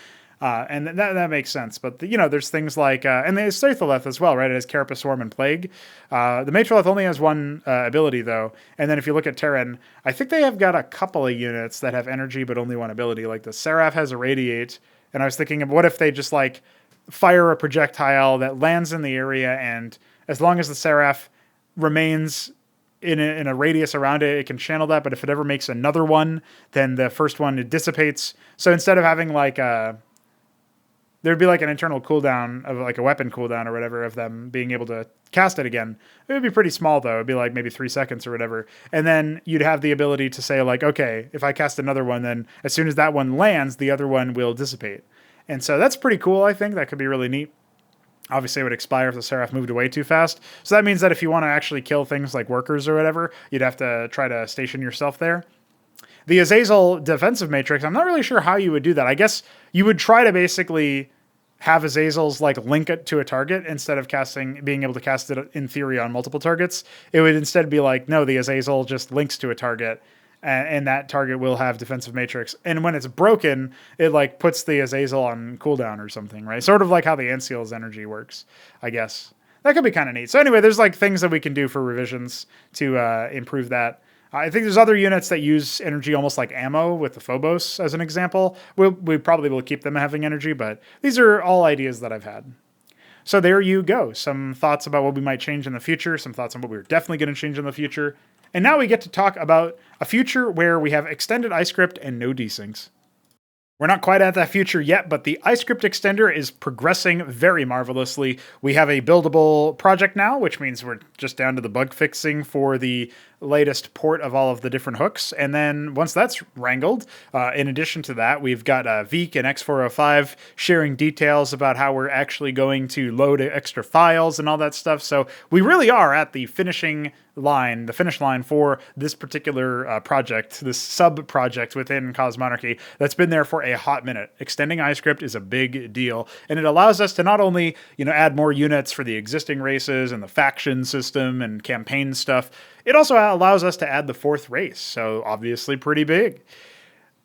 and that makes sense. But there's things like and the Stratholeth as well, right? It has Carapace Swarm and Plague. The Matroleth only has 1 ability though, and then if you look at Terran, I think they have got a couple of units that have energy but only 1 ability. Like the Seraph has Irradiate. And I was thinking of what if they just like fire a projectile that lands in the area, and as long as the Seraph remains in a radius around it, it can channel that. But if it ever makes another one, then the first one, it dissipates. So instead of having like there'd be like an internal cooldown of like a weapon cooldown or whatever of them being able to cast it again. It would be pretty small though. It'd be like maybe 3 seconds or whatever. And then you'd have the ability to say like, okay, if I cast another one, then as soon as that one lands, the other one will dissipate. And so that's pretty cool. I think that could be really neat. Obviously, it would expire if the Seraph moved away too fast. So that means that if you want to actually kill things like workers or whatever, you'd have to try to station yourself there. The Azazel defensive matrix, I'm not really sure how you would do that. I guess you would try to basically have Azazel's like link it to a target instead of being able to cast it in theory on multiple targets. It would instead be like, no, the Azazel just links to a target, and that target will have defensive matrix. And when it's broken, it like puts the Azazel on cooldown or something, right? Sort of like how the Anseal's energy works, I guess. That could be kind of neat. So anyway, there's like things that we can do for revisions to improve that. I think there's other units that use energy almost like ammo, with the Phobos as an example. We probably will keep them having energy, but these are all ideas that I've had. So there you go. Some thoughts about what we might change in the future, some thoughts on what we're definitely going to change in the future. And now we get to talk about a future where we have extended iscript and no desyncs. We're not quite at that future yet, but the iscript extender is progressing very marvelously. We have a buildable project now, which means we're just down to the bug fixing for the latest port of all of the different hooks. And then once that's wrangled, in addition to that, we've got Veek and X405 sharing details about how we're actually going to load extra files and all that stuff. So we really are at the finish line for this particular project, this sub-project within Cosmonarchy that's been there for a hot minute. Extending iscript is a big deal, and it allows us to not only, add more units for the existing races and the faction system and campaign stuff, it also allows us to add the 4th race, so obviously pretty big.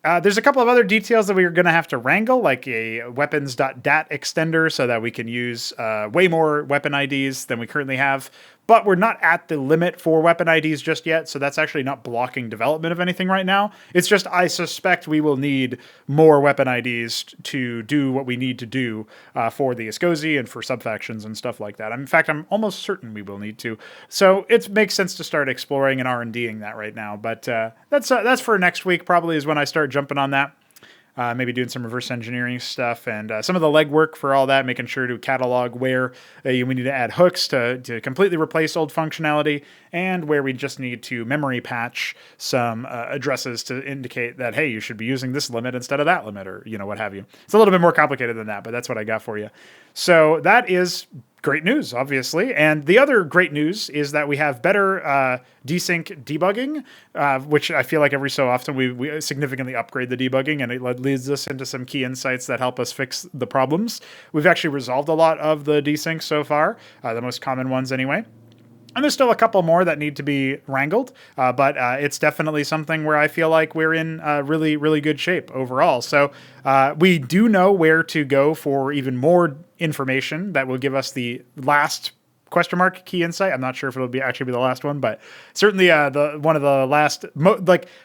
There's a couple of other details that we're going to have to wrangle, like a weapons.dat extender so that we can use way more weapon IDs than we currently have. But we're not at the limit for weapon IDs just yet, so that's actually not blocking development of anything right now. It's just I suspect we will need more weapon IDs to do what we need to do for the Askosi and for subfactions and stuff like that. In fact, I'm almost certain we will need to. So it makes sense to start exploring and R&Ding that right now. But that's for next week probably is when I start jumping on that. Maybe doing some reverse engineering stuff and some of the legwork for all that, making sure to catalog where we need to add hooks to completely replace old functionality, and where we just need to memory patch some addresses to indicate that, hey, you should be using this limit instead of that limit, or what have you. It's a little bit more complicated than that, but that's what I got for you. So that is great news, obviously. And the other great news is that we have better desync debugging, which I feel like every so often we significantly upgrade the debugging, and it leads us into some key insights that help us fix the problems. We've actually resolved a lot of the desyncs so far, the most common ones anyway. And there's still a couple more that need to be wrangled, but it's definitely something where I feel like we're in really, really good shape overall. So we do know where to go for even more information that will give us the last question mark key insight. I'm not sure if it'll actually be the last one, but certainly the one of the last,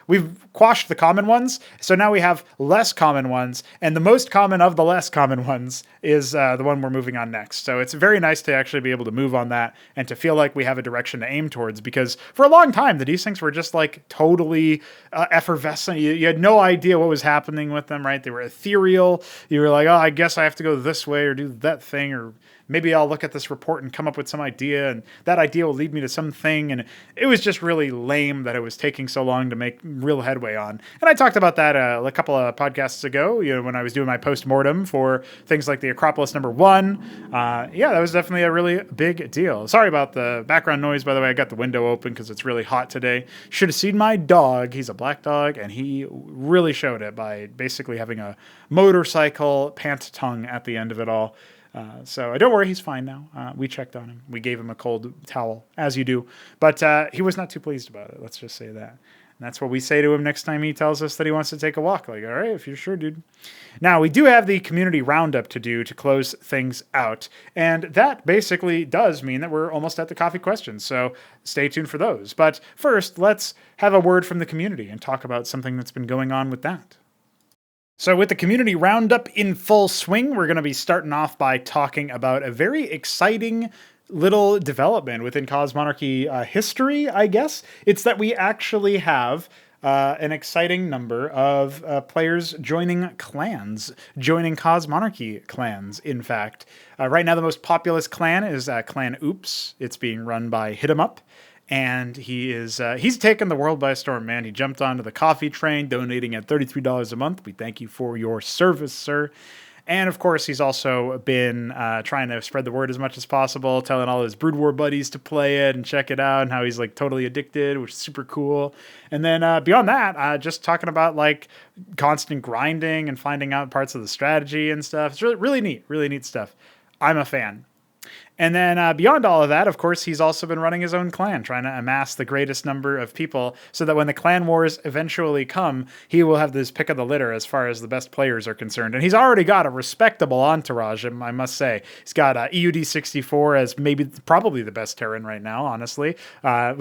we've quashed the common ones. So now we have less common ones, and the most common of the less common ones is the one we're moving on next. So it's very nice to actually be able to move on that and to feel like we have a direction to aim towards, because for a long time, the desyncs were just like totally effervescent. You had no idea what was happening with them, right? They were ethereal. You were like, oh, I guess I have to go this way or do that thing, or maybe I'll look at this report and come up with some idea, and that idea will lead me to something. And it was just really lame that it was taking so long to make real headway on. And I talked about that a couple of podcasts ago, when I was doing my post-mortem for things like the Acropolis #1. That was definitely a really big deal. Sorry about the background noise, by the way. I got the window open because it's really hot today. Should have seen my dog. He's a black dog, and he really showed it by basically having a motorcycle pant tongue at the end of it all. So don't worry, he's fine now. We checked on him. We gave him a cold towel, as you do. But he was not too pleased about it. Let's just say that. And that's what we say to him next time he tells us that he wants to take a walk. Like, all right, if you're sure, dude. Now, we do have the community roundup to do to close things out. And that basically does mean that we're almost at the coffee questions. So stay tuned for those. But first, let's have a word from the community and talk about something that's been going on with that. So with the community roundup in full swing, we're going to be starting off by talking about a very exciting little development within Cosmonarchy history, I guess. It's that we actually have an exciting number of players joining clans, joining Cosmonarchy clans, in fact. Right now, the most populous clan is Clan Oops. It's being run by Hit 'em Up. And he's taken the world by storm, man. He jumped onto the coffee train, donating at $33 a month. We thank you for your service, sir. And of course, he's also been trying to spread the word as much as possible, telling all his Brood War buddies to play it and check it out, and how he's like totally addicted, which is super cool. And then beyond that, just talking about like constant grinding and finding out parts of the strategy and stuff. It's really neat stuff. I'm a fan. And then beyond all of that, of course, he's also been running his own clan, trying to amass the greatest number of people so that when the clan wars eventually come, he will have this pick of the litter as far as the best players are concerned. And he's already got a respectable entourage, I must say. He's got EUD64 as probably the best Terran right now, honestly.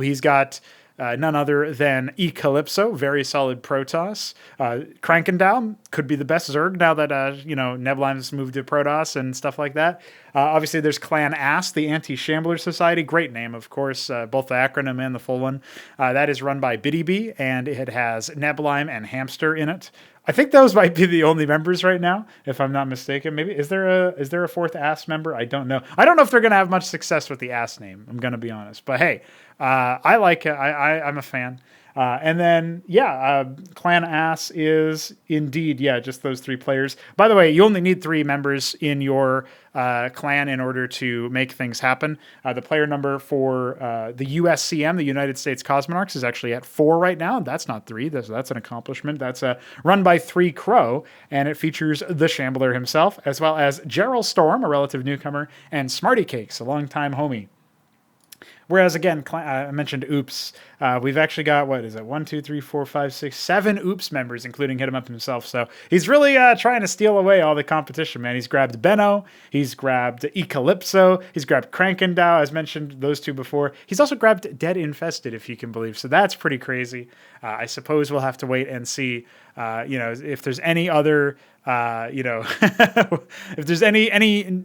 He's got none other than Calypso, very solid Protoss. Krankendown could be the best Zerg now that Nebulheim's moved to Protoss and stuff like that. Obviously, there's Clan Ass, the Anti-Shambler Society. Great name, of course, both the acronym and the full one. That is run by Biddy, and it has Nebulheim and Hamster in it. I think those might be the only members right now, if I'm not mistaken. Maybe is there a fourth Ass member? I don't know. I don't know if they're going to have much success with the Ass name. I'm going to be honest, but hey, I like it. I'm a fan. And then, Clan Ass is indeed, just those three players. By the way, you only need 3 members in your clan in order to make things happen. The player number for the USCM, the United States Cosmonarchs, is actually at 4 right now. That's not 3. That's an accomplishment. That's run by Pr0totype, and it features the Shambler himself, as well as Gerald Storm, a relative newcomer, and Smarty Cakes, a longtime homie. Whereas, again, I mentioned Oops. We've actually got, 1, 2, 3, 4, 5, 6, 7 Oops members, including Hit 'em Up himself. So he's really trying to steal away all the competition, man. He's grabbed Benno. He's grabbed Calypso. He's grabbed Krankendown, as mentioned, those 2 before. He's also grabbed Dead Infested, if you can believe. So that's pretty crazy. I suppose we'll have to wait and see, if there's any other, if there's any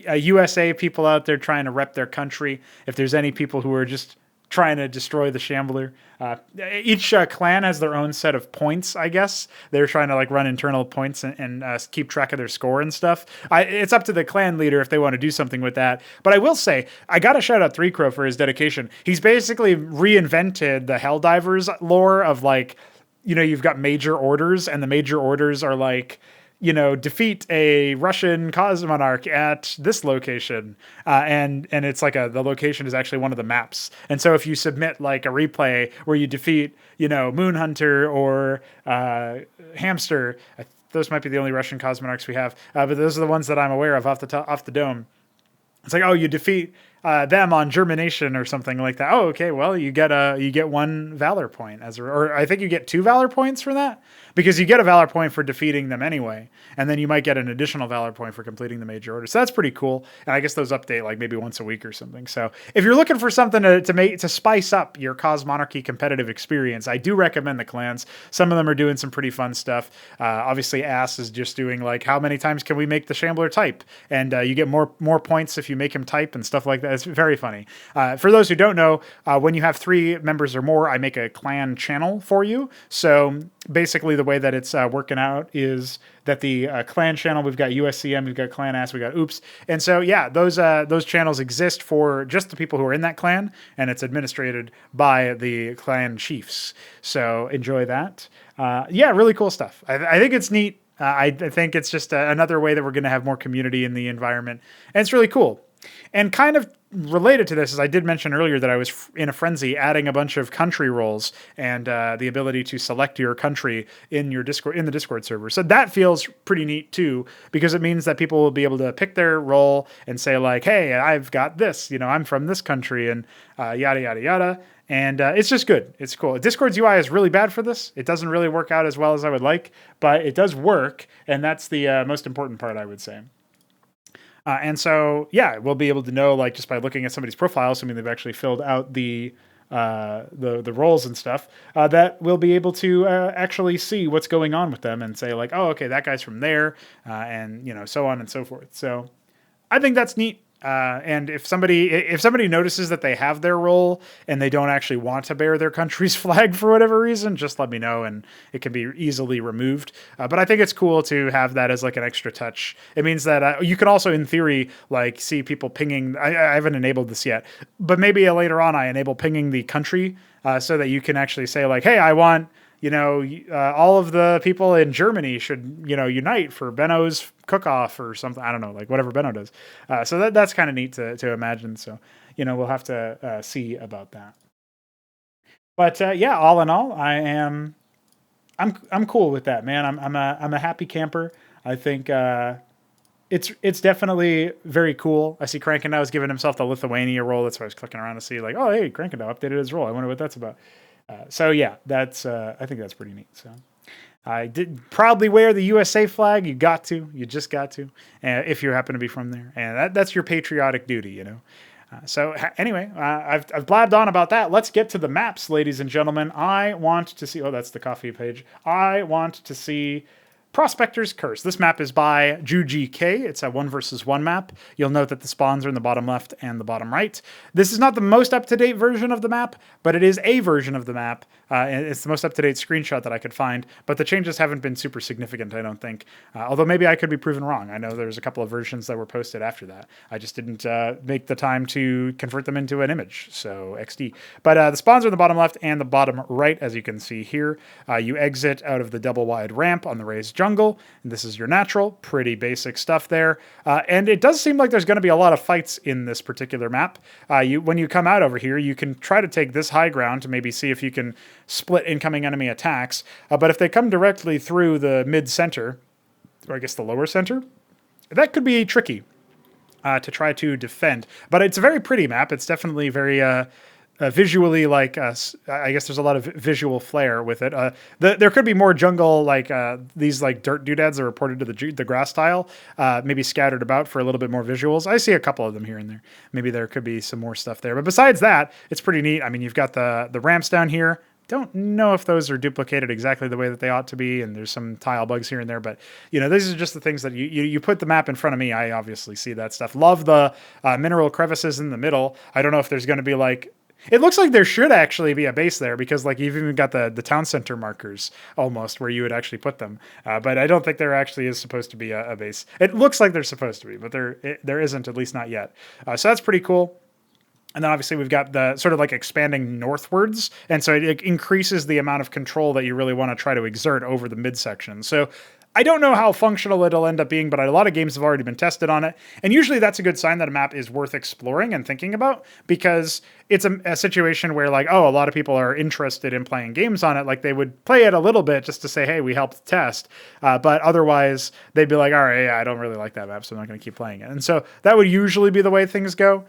USA people out there trying to rep their country, if there's any people who are just trying to destroy the Shambler. Each clan has their own set of points, I guess. They're trying to run internal points and keep track of their score and stuff. It's up to the clan leader if they want to do something with that. But I will say, I got to shout out Pr0totype for his dedication. He's basically reinvented the Helldivers lore of you've got major orders, and the major orders are defeat a Russian Cosmonarch at this location, and it's like the location is actually one of the maps. And so if you submit like a replay where you defeat, Moonhunter or Hamster, those might be the only Russian Cosmonarchs we have, but those are the ones that I'm aware of off the dome. It's like, oh, you defeat them on germination or something like that. Oh, okay. Well, you get one valor point or I think you get 2 valor points for that, because you get a valor point for defeating them anyway, and then you might get an additional valor point for completing the major order. So that's pretty cool. And I guess those update like maybe once a week or something. So if you're looking for something to spice up your Cosmonarchy competitive experience, I do recommend the clans. Some of them are doing some pretty fun stuff. Obviously, Ass is just doing like, how many times can we make the Shambler type? And you get more points if you make him type and stuff like that. It's very funny. For those who don't know, when you have 3 members or more, I make a clan channel for you. So basically the way that it's working out is that the clan channel, we've got USCM, we've got Clan Ass, we've got Oops. And so, yeah, those channels exist for just the people who are in that clan, and it's administrated by the clan chiefs. So enjoy that. Yeah, really cool stuff. I think it's neat. I think it's just another way that we're going to have more community in the environment. And it's really cool. And kind of related to this, as I did mention earlier, that I was in a frenzy adding a bunch of country roles and the ability to select your country in your the Discord server. So that feels pretty neat too, because it means that people will be able to pick their role and say like, hey, I've got this, I'm from this country, and yada, yada, yada. And it's just good. It's cool. Discord's UI is really bad for this. It doesn't really work out as well as I would like, but it does work. And that's the most important part, I would say. And so, yeah, we'll be able to know, like, just by looking at somebody's profile, assuming they've actually filled out the roles and stuff, that we'll be able to actually see what's going on with them and say, like, oh, okay, that guy's from there, and, so on and so forth. So I think that's neat. And if somebody notices that they have their role and they don't actually want to bear their country's flag for whatever reason, just let me know and it can be easily removed. But I think it's cool to have that as like an extra touch. It means that you can also, in theory, like see people pinging. I haven't enabled this yet, but maybe later on I enable pinging the country so that you can actually say like, hey, I want, all of the people in Germany should, unite for Benno's cook-off or something. I don't know, like whatever Benno does. So that's kind of neat to imagine. So, we'll have to see about that. But yeah, all in all, I'm cool with that, man. I'm a happy camper. I think it's definitely very cool. I see Krankendau has given himself the Lithuania role. That's why I was clicking around to see like, oh, hey, Krankendau updated his role. I wonder what that's about. So yeah, that's I think that's pretty neat. So I did proudly wear the USA flag. You just got to, if you happen to be from there, and that's your patriotic duty, So anyway, I've blabbed on about that. Let's get to the maps, ladies and gentlemen. I want to see. Oh, that's the coffee page. I want to see Prospector's Curse. This map is by JuGK. It's a 1 versus 1 map. You'll note that the spawns are in the bottom left and the bottom right. This is not the most up-to-date version of the map, but it is a version of the map. And it's the most up-to-date screenshot that I could find, but the changes haven't been super significant, I don't think. Although maybe I could be proven wrong. I know there's a couple of versions that were posted after that. I just didn't make the time to convert them into an image, so XD. But the spawns are in the bottom left and the bottom right, as you can see here. You exit out of the double-wide ramp on the raised jungle, and this is your natural. Pretty basic stuff there. And it does seem like there's going to be a lot of fights in this particular map. When you come out over here, you can try to take this high ground to maybe see if you can split incoming enemy attacks. But if they come directly through the mid-center, or I guess the lower center, that could be tricky to try to defend. But it's a very pretty map. It's definitely very visually like I guess there's a lot of visual flair with it. There could be more jungle like these like dirt doodads that are reported to the grass tile, maybe scattered about for a little bit more visuals. I see a couple of them here and there. Maybe there could be some more stuff there. But besides that, it's pretty neat. I mean, you've got the ramps down here. Don't know if those are duplicated exactly the way that they ought to be, and there's some tile bugs here and there, but these are just the things that you put the map in front of me. I obviously see that stuff. Love the mineral crevices in the middle. I don't know if there's going to be like, it looks like there should actually be a base there, because like you've even got the town center markers almost where you would actually put them. But I don't think there actually is supposed to be a base. It looks like there's supposed to be, but there isn't, at least not yet. So that's pretty cool. And then obviously we've got the sort of like expanding northwards. And so it increases the amount of control that you really want to try to exert over the midsection. So I don't know how functional it'll end up being, but a lot of games have already been tested on it. And usually that's a good sign that a map is worth exploring and thinking about, because it's a situation where like, oh, a lot of people are interested in playing games on it. Like they would play it a little bit just to say, hey, we helped test. But otherwise they'd be like, all right, yeah, I don't really like that map, so I'm not going to keep playing it. And so that would usually be the way things go.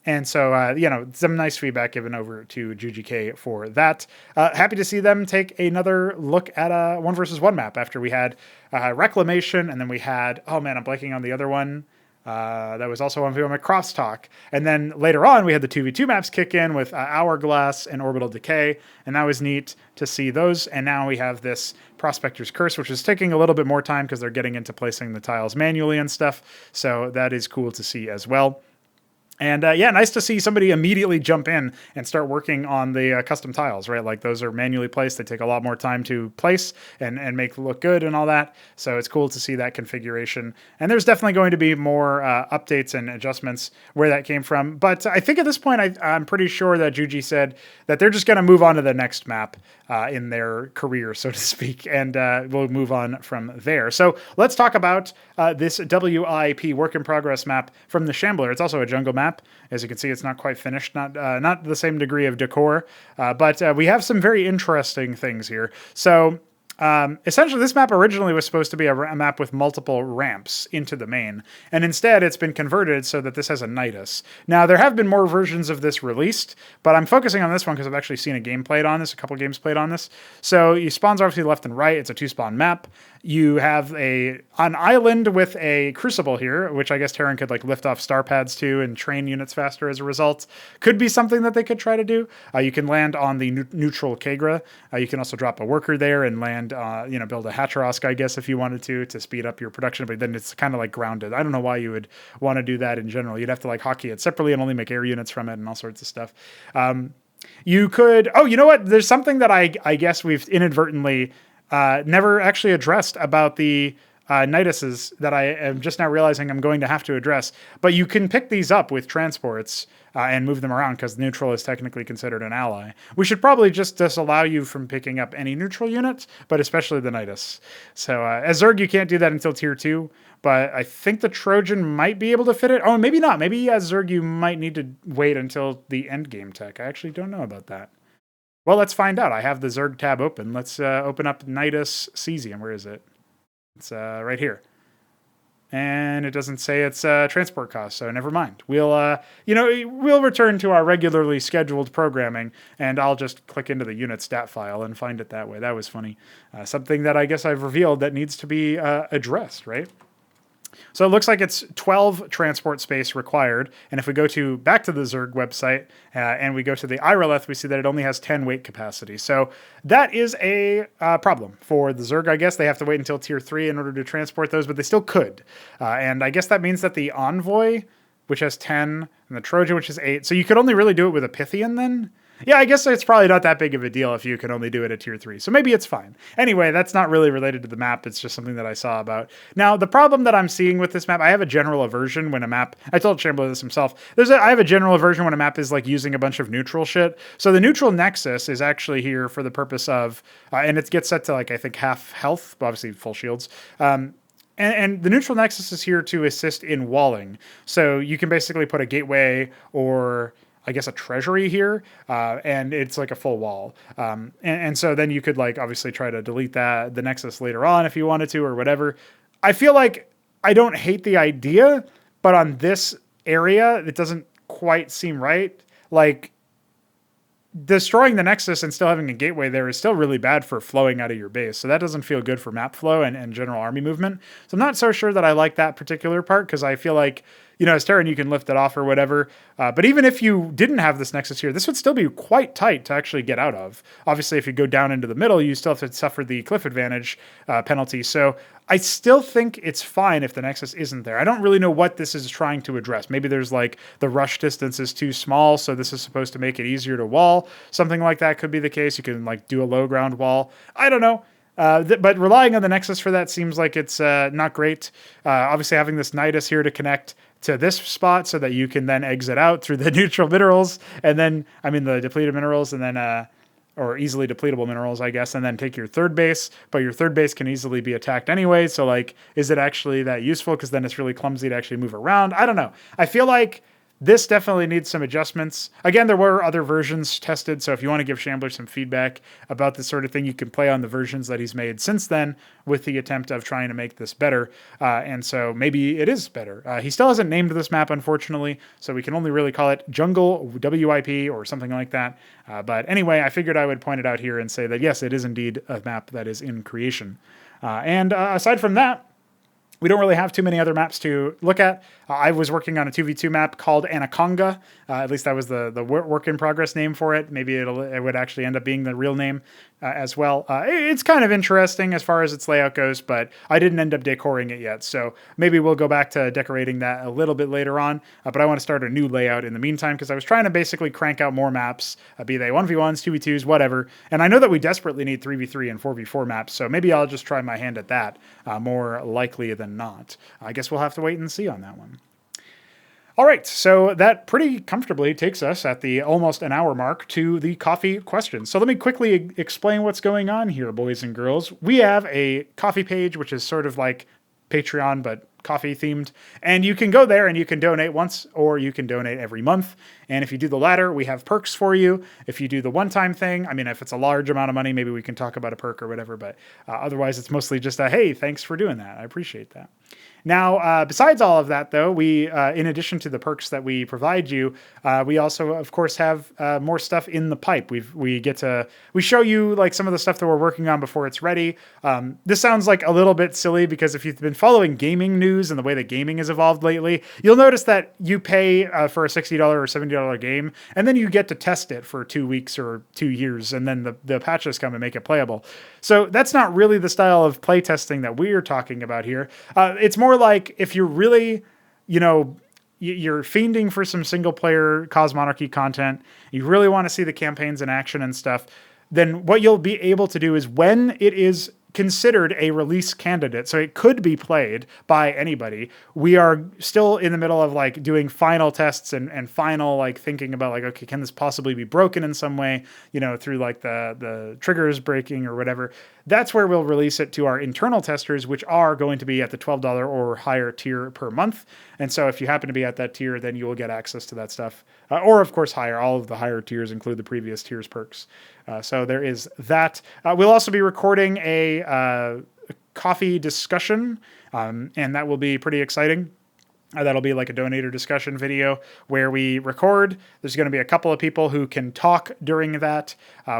And so, some nice feedback given over to GGK for that. Happy to see them take another look at a 1v1 map after we had Reclamation, and then we had, oh man, I'm blanking on the other one. That was also 1v1 with Crosstalk. And then later on, we had the 2v2 maps kick in with Hourglass and Orbital Decay, and that was neat to see those. And now we have this Prospector's Curse, which is taking a little bit more time because they're getting into placing the tiles manually and stuff. So that is cool to see as well. And nice to see somebody immediately jump in and start working on the custom tiles, right? Like those are manually placed. They take a lot more time to place and make look good and all that. So it's cool to see that configuration. And there's definitely going to be more updates and adjustments where that came from. But I think at this point, I'm pretty sure that Juji said that they're just going to move on to the next map in their career, so to speak. And we'll move on from there. So let's talk about this WIP work in progress map from the Shambler. It's also a jungle map. As you can see, it's not quite finished, not the same degree of decor, but we have some very interesting things here. So essentially, this map originally was supposed to be a map with multiple ramps into the main, and instead it's been converted so that this has a nidus. Now, there have been more versions of this released, but I'm focusing on this one because I've actually seen a game played on this, a couple games played on this. So you spawns obviously left and right. It's a 2-spawn map. You have an island with a crucible here, which I guess Terran could like lift off star pads to and train units faster as a result. Could be something that they could try to do. You can land on the neutral Kagra. You can also drop a worker there and land, build a Hacharosk, I guess, if you wanted to speed up your production, but then it's kind of like grounded. I don't know why you would want to do that in general. You'd have to like hockey it separately and only make air units from it and all sorts of stuff. You could, you know what? There's something that I guess we've inadvertently never actually addressed about the niduses that I am just now realizing I'm going to have to address. But you can pick these up with transports and move them around because neutral is technically considered an ally. We should probably just disallow you from picking up any neutral units, but especially the nidus. So as Zerg, you can't do that until tier 2, but I think the Trojan might be able to fit it. Oh, maybe not. Maybe as Zerg, you might need to wait until the end game tech. I actually don't know about that. Well, let's find out. I have the Zerg tab open. Let's open up Nidus Cesium. Where is it? It's right here. And it doesn't say it's transport cost, so never mind. We'll return to our regularly scheduled programming, and I'll just click into the unit stat file and find it that way. That was funny. Something that I guess I've revealed that needs to be addressed, right? So it looks like it's 12 transport space required. And if we go back to the Zerg website and we go to the Irolith, we see that it only has 10 weight capacity. So that is a problem for the Zerg, I guess. They have to wait until tier 3 in order to transport those, but they still could. And I guess that means that the Envoy, which has 10, and the Trojan, which is 8. So you could only really do it with a Pythian then? Yeah, I guess it's probably not that big of a deal if you can only do it at tier 3. So maybe it's fine. Anyway, that's not really related to the map. It's just something that I saw about. Now, the problem that I'm seeing with this map, I have a general aversion when a map, I told Shambler this himself, I have a general aversion when a map is like using a bunch of neutral shit. So the neutral nexus is actually here for the purpose of, and it gets set to like, I think half health, but obviously full shields. And the neutral nexus is here to assist in walling. So you can basically put a gateway or I guess a treasury here, and it's like a full wall. And so then you could like obviously try to delete the nexus later on if you wanted to or whatever. I feel like I don't hate the idea, but on this area, it doesn't quite seem right. Like destroying the nexus and still having a gateway there is still really bad for flowing out of your base. So that doesn't feel good for map flow and general army movement. So I'm not so sure that I like that particular part because I feel like, as Terran, you can lift it off or whatever. But even if you didn't have this nexus here, this would still be quite tight to actually get out of. Obviously, if you go down into the middle, you still have to suffer the cliff advantage penalty. So I still think it's fine if the nexus isn't there. I don't really know what this is trying to address. Maybe there's like the rush distance is too small, so this is supposed to make it easier to wall. Something like that could be the case. You can like do a low ground wall. I don't know. But relying on the nexus for that seems like it's not great. Obviously, having this nidus here to connect to this spot so that you can then exit out through the neutral minerals and then, the depleted minerals and then, or easily depletable minerals, I guess, and then take your third base, but your third base can easily be attacked anyway. So like, is it actually that useful? Because then it's really clumsy to actually move around. I don't know. I feel like this definitely needs some adjustments. Again, there were other versions tested, so if you want to give Shambler some feedback about this sort of thing, you can play on the versions that he's made since then with the attempt of trying to make this better. And so maybe it is better. He still hasn't named this map, unfortunately, so we can only really call it Jungle WIP or something like that. But anyway, I figured I would point it out here and say that, yes, it is indeed a map that is in creation. And aside from that, we don't really have too many other maps to look at. I was working on a 2v2 map called Anaconga. At least that was the work in progress name for it. Maybe it would actually end up being the real name as well. It's kind of interesting as far as its layout goes, but I didn't end up decoring it yet. So maybe we'll go back to decorating that a little bit later on. But I want to start a new layout in the meantime because I was trying to basically crank out more maps, be they 1v1s, 2v2s, whatever. And I know that we desperately need 3v3 and 4v4 maps. So maybe I'll just try my hand at that more likely than not. I guess we'll have to wait and see on that one. All right, so that pretty comfortably takes us at the almost an hour mark to the coffee questions. So let me quickly explain what's going on here, boys and girls. We have a coffee page, which is sort of like Patreon, but coffee themed. And you can go there and you can donate once or you can donate every month. And if you do the latter, we have perks for you. If you do the one-time thing, I mean, if it's a large amount of money, maybe we can talk about a perk or whatever. But otherwise, it's mostly just a, hey, thanks for doing that. I appreciate that. Now, besides all of that, though, we, in addition to the perks that we provide you, we also, of course, have more stuff in the pipe. We show you like some of the stuff that we're working on before it's ready. This sounds like a little bit silly because if you've been following gaming news and the way that gaming has evolved lately, you'll notice that you pay for a $60 or $70 game, and then you get to test it for 2 weeks or 2 years, and then the patches come and make it playable. So that's not really the style of play testing that we're talking about here. It's more like if you're really, you're fiending for some single player Cosmonarchy content, you really want to see the campaigns in action and stuff, then what you'll be able to do is when it is considered a release candidate, so it could be played by anybody, we are still in the middle of like doing final tests and final like thinking about like, okay, can this possibly be broken in some way, through like the triggers breaking or whatever. That's where we'll release it to our internal testers, which are going to be at the $12 or higher tier per month. And so if you happen to be at that tier, then you will get access to that stuff. Or of course higher. All of the higher tiers include the previous tiers perks. So there is that. We'll also be recording a coffee discussion, and that will be pretty exciting. That'll be like a donator discussion video where we record. There's going to be a couple of people who can talk during that,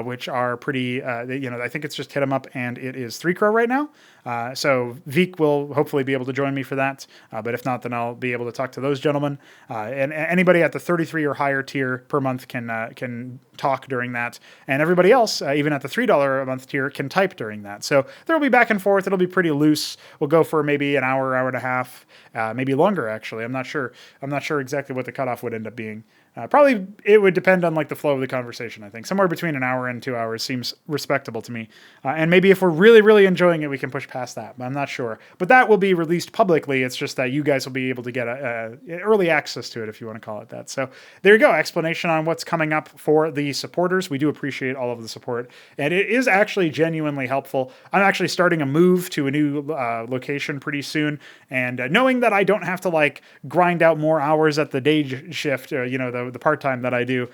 which are pretty, I think it's just hit them up, and it is 3Crow right now. So Veek will hopefully be able to join me for that. But if not, then I'll be able to talk to those gentlemen. And anybody at the 33 or higher tier per month can talk during that. And everybody else, even at the $3 a month tier, can type during that. So there'll be back and forth. It'll be pretty loose. We'll go for maybe an hour, hour and a half, maybe longer, actually. I'm not sure exactly what the cutoff would end up being. Probably it would depend on like the flow of the conversation, I think. Somewhere between an hour and 2 hours seems respectable to me. And maybe if we're really, really enjoying it, we can push past that, but I'm not sure. But that will be released publicly. It's just that you guys will be able to get early access to it, if you want to call it that. So there you go. Explanation on what's coming up for the supporters. We do appreciate all of the support, and it is actually genuinely helpful. I'm actually starting a move to a new location pretty soon, and knowing that I don't have to like grind out more hours at the day shift, the part-time that I do,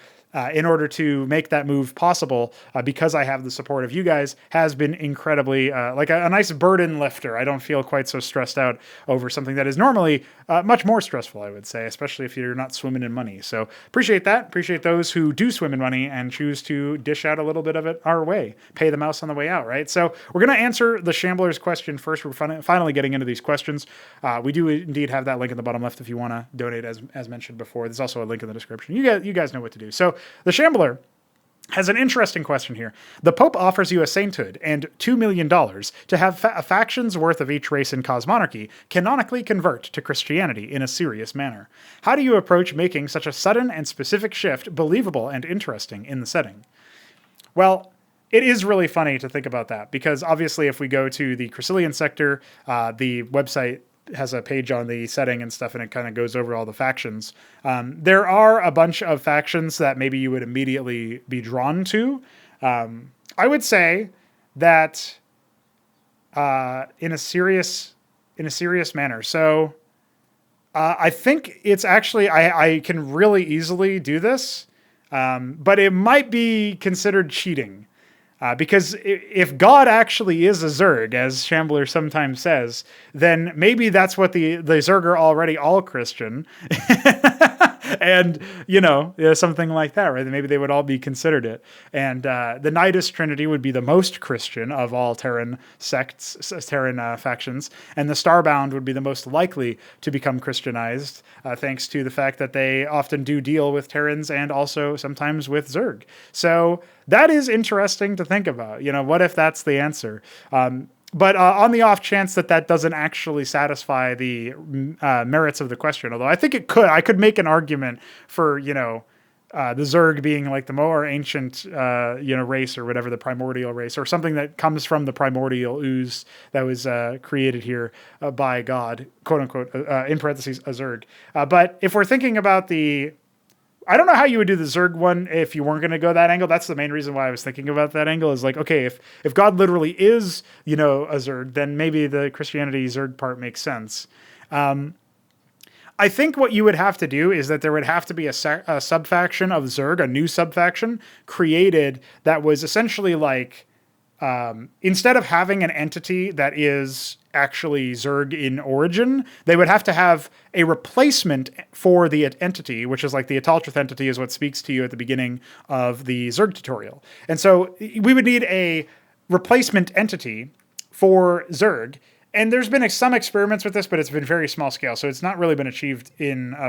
in order to make that move possible, because I have the support of you guys, has been incredibly like a nice burden lifter. I don't feel quite so stressed out over something that is normally much more stressful, I would say, especially if you're not swimming in money. So appreciate that. Appreciate those who do swim in money and choose to dish out a little bit of it our way. Pay the mouse on the way out, right? So we're going to answer the Shambler's question first. We're finally getting into these questions. We do indeed have that link in the bottom left if you want to donate, as mentioned before. There's also a link in the description. You guys know what to do. So the Shambler has an interesting question here. The Pope offers you a sainthood and $2 million to have a faction's worth of each race in Cosmonarchy canonically convert to Christianity in a serious manner. How do you approach making such a sudden and specific shift believable and interesting in the setting? Well, it is really funny to think about that, because obviously if we go to the Chrysilian sector, the website has a page on the setting and stuff, and it kind of goes over all the factions. There are a bunch of factions that maybe you would immediately be drawn to. I would say that in a serious manner. So I think it's actually I can really easily do this, but it might be considered cheating. Because if God actually is a Zerg, as Shambler sometimes says, then maybe that's what the Zerg are already all Christian. And, something like that, right? Maybe they would all be considered it. And the Nidus Trinity would be the most Christian of all Terran sects, Terran factions. And the Starbound would be the most likely to become Christianized, thanks to the fact that they often do deal with Terrans and also sometimes with Zerg. So that is interesting to think about. What if that's the answer? But on the off chance that doesn't actually satisfy the merits of the question, although I think it could, I could make an argument for, the Zerg being like the more ancient, race or whatever, the primordial race, or something that comes from the primordial ooze that was created here by God, quote unquote, in parentheses, a Zerg. But if we're thinking about I don't know how you would do the Zerg one if you weren't going to go that angle. That's the main reason why I was thinking about that angle is like, okay, if God literally is, a Zerg, then maybe the Christianity Zerg part makes sense. I think what you would have to do is that there would have to be a subfaction of Zerg, a new subfaction created that was essentially like, instead of having an entity that is actually Zerg in origin, they would have to have a replacement for the entity, which is like the Ataltrith entity is what speaks to you at the beginning of the Zerg tutorial. And so we would need a replacement entity for Zerg. And there's been some experiments with this, but it's been very small scale. So it's not really been achieved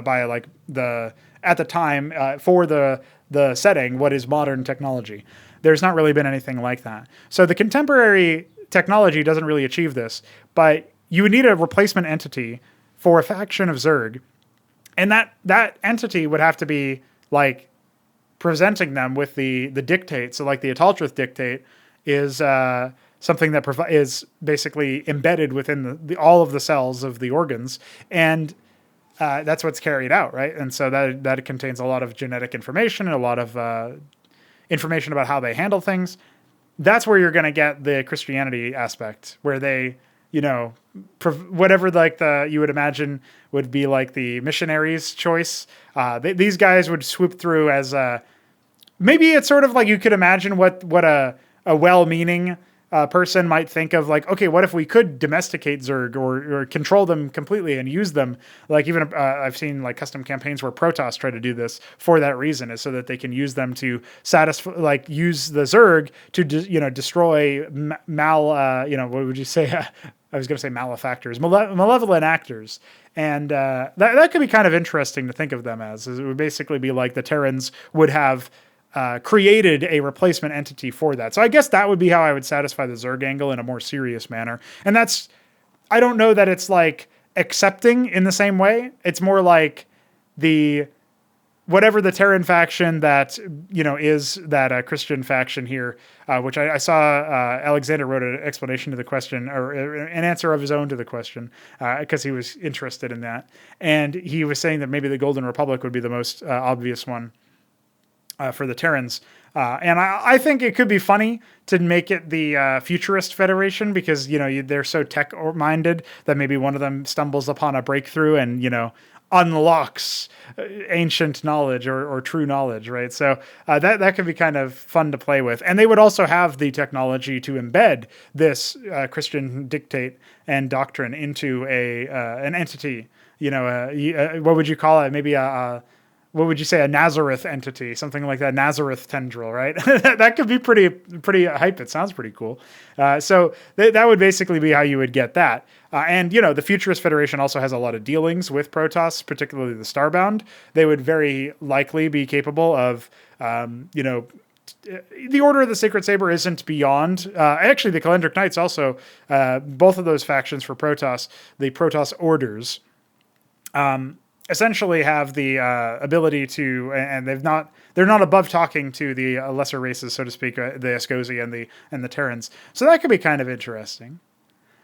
by like at the time for the setting, what is modern technology. There's not really been anything like that. So the contemporary technology doesn't really achieve this, but you would need a replacement entity for a faction of Zerg. And that entity would have to be like presenting them with the dictate. So like the Ataltrith dictate is something that is basically embedded within all of the cells of the organs. And that's what's carried out, right? And so that contains a lot of genetic information and a lot of information about how they handle things. That's where you're going to get the Christianity aspect, where they, whatever like you would imagine would be like the missionaries' choice. These guys would swoop through as maybe it's sort of like you could imagine what a well-meaning person might think of, like, okay, what if we could domesticate Zerg or control them completely and use them? Like even I've seen like custom campaigns where Protoss try to do this for that reason, is so that they can use them to satisfy, like use the Zerg to destroy what would you say? I was going to say malefactors, malevolent actors. And that could be kind of interesting to think of them as. It would basically be like the Terrans would have created a replacement entity for that. So I guess that would be how I would satisfy the Zerg angle in a more serious manner. And I don't know that it's like accepting in the same way. It's more like whatever the Terran faction that, is that Christian faction here, which I saw Alexhandr wrote an explanation to the question, or an answer of his own to the question, because he was interested in that. And he was saying that maybe the Golden Republic would be the most obvious one for the Terrans. And I think it could be funny to make it the Futurist Federation, because, they're so tech-minded that maybe one of them stumbles upon a breakthrough and, unlocks ancient knowledge or true knowledge, right? So that could be kind of fun to play with. And they would also have the technology to embed this Christian dictate and doctrine into an entity. What would you call it? Maybe what would you say, a Nazareth entity, something like that, Nazareth tendril, right? That could be pretty hype. It sounds pretty cool. So that would basically be how you would get that. And, the Futurist Federation also has a lot of dealings with Protoss, particularly the Starbound. They would very likely be capable of, the Order of the Sacred Saber isn't beyond. Actually, the Calendric Knights also, both of those factions for Protoss, the Protoss Orders, essentially have the ability to, and they're not above talking to the lesser races, so to speak, the Askosi and the Terrans. So that could be kind of interesting.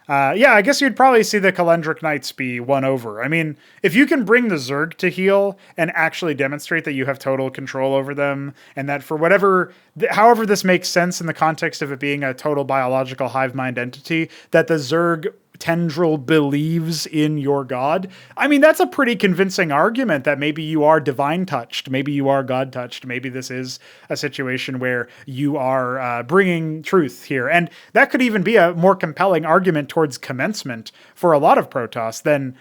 Yeah, I guess you'd probably see the Calendric Knights be won over. I mean, if you can bring the Zerg to heal and actually demonstrate that you have total control over them, and that for however this makes sense in the context of it being a total biological hive mind entity, that the Zerg tendril believes in your god. I mean, that's a pretty convincing argument that maybe you are divine touched, maybe you are god touched, maybe this is a situation where you are bringing truth here. And that could even be a more compelling argument towards commencement for a lot of Protoss than,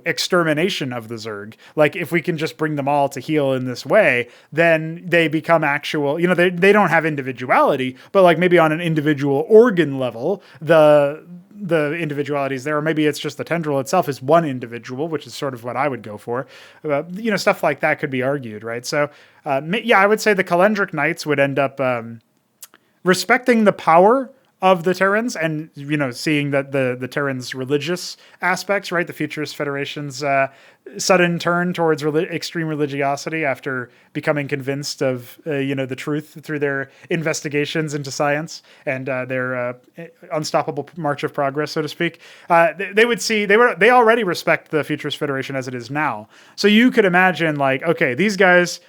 extermination of the Zerg. Like, if we can just bring them all to heal in this way, then they become actual, they don't have individuality, but like maybe on an individual organ level, the individualities there, or maybe it's just the tendril itself is one individual, which is sort of what I would go for. Stuff like that could be argued, right? So, I would say the Calendric Knights would end up respecting the power of the Terrans and, seeing that the Terrans' religious aspects, right? The Futurist Federation's sudden turn towards extreme religiosity after becoming convinced of, the truth through their investigations into science and their unstoppable march of progress, so to speak. They would see, they already respect the Futurist Federation as it is now. So you could imagine, like, okay, these guys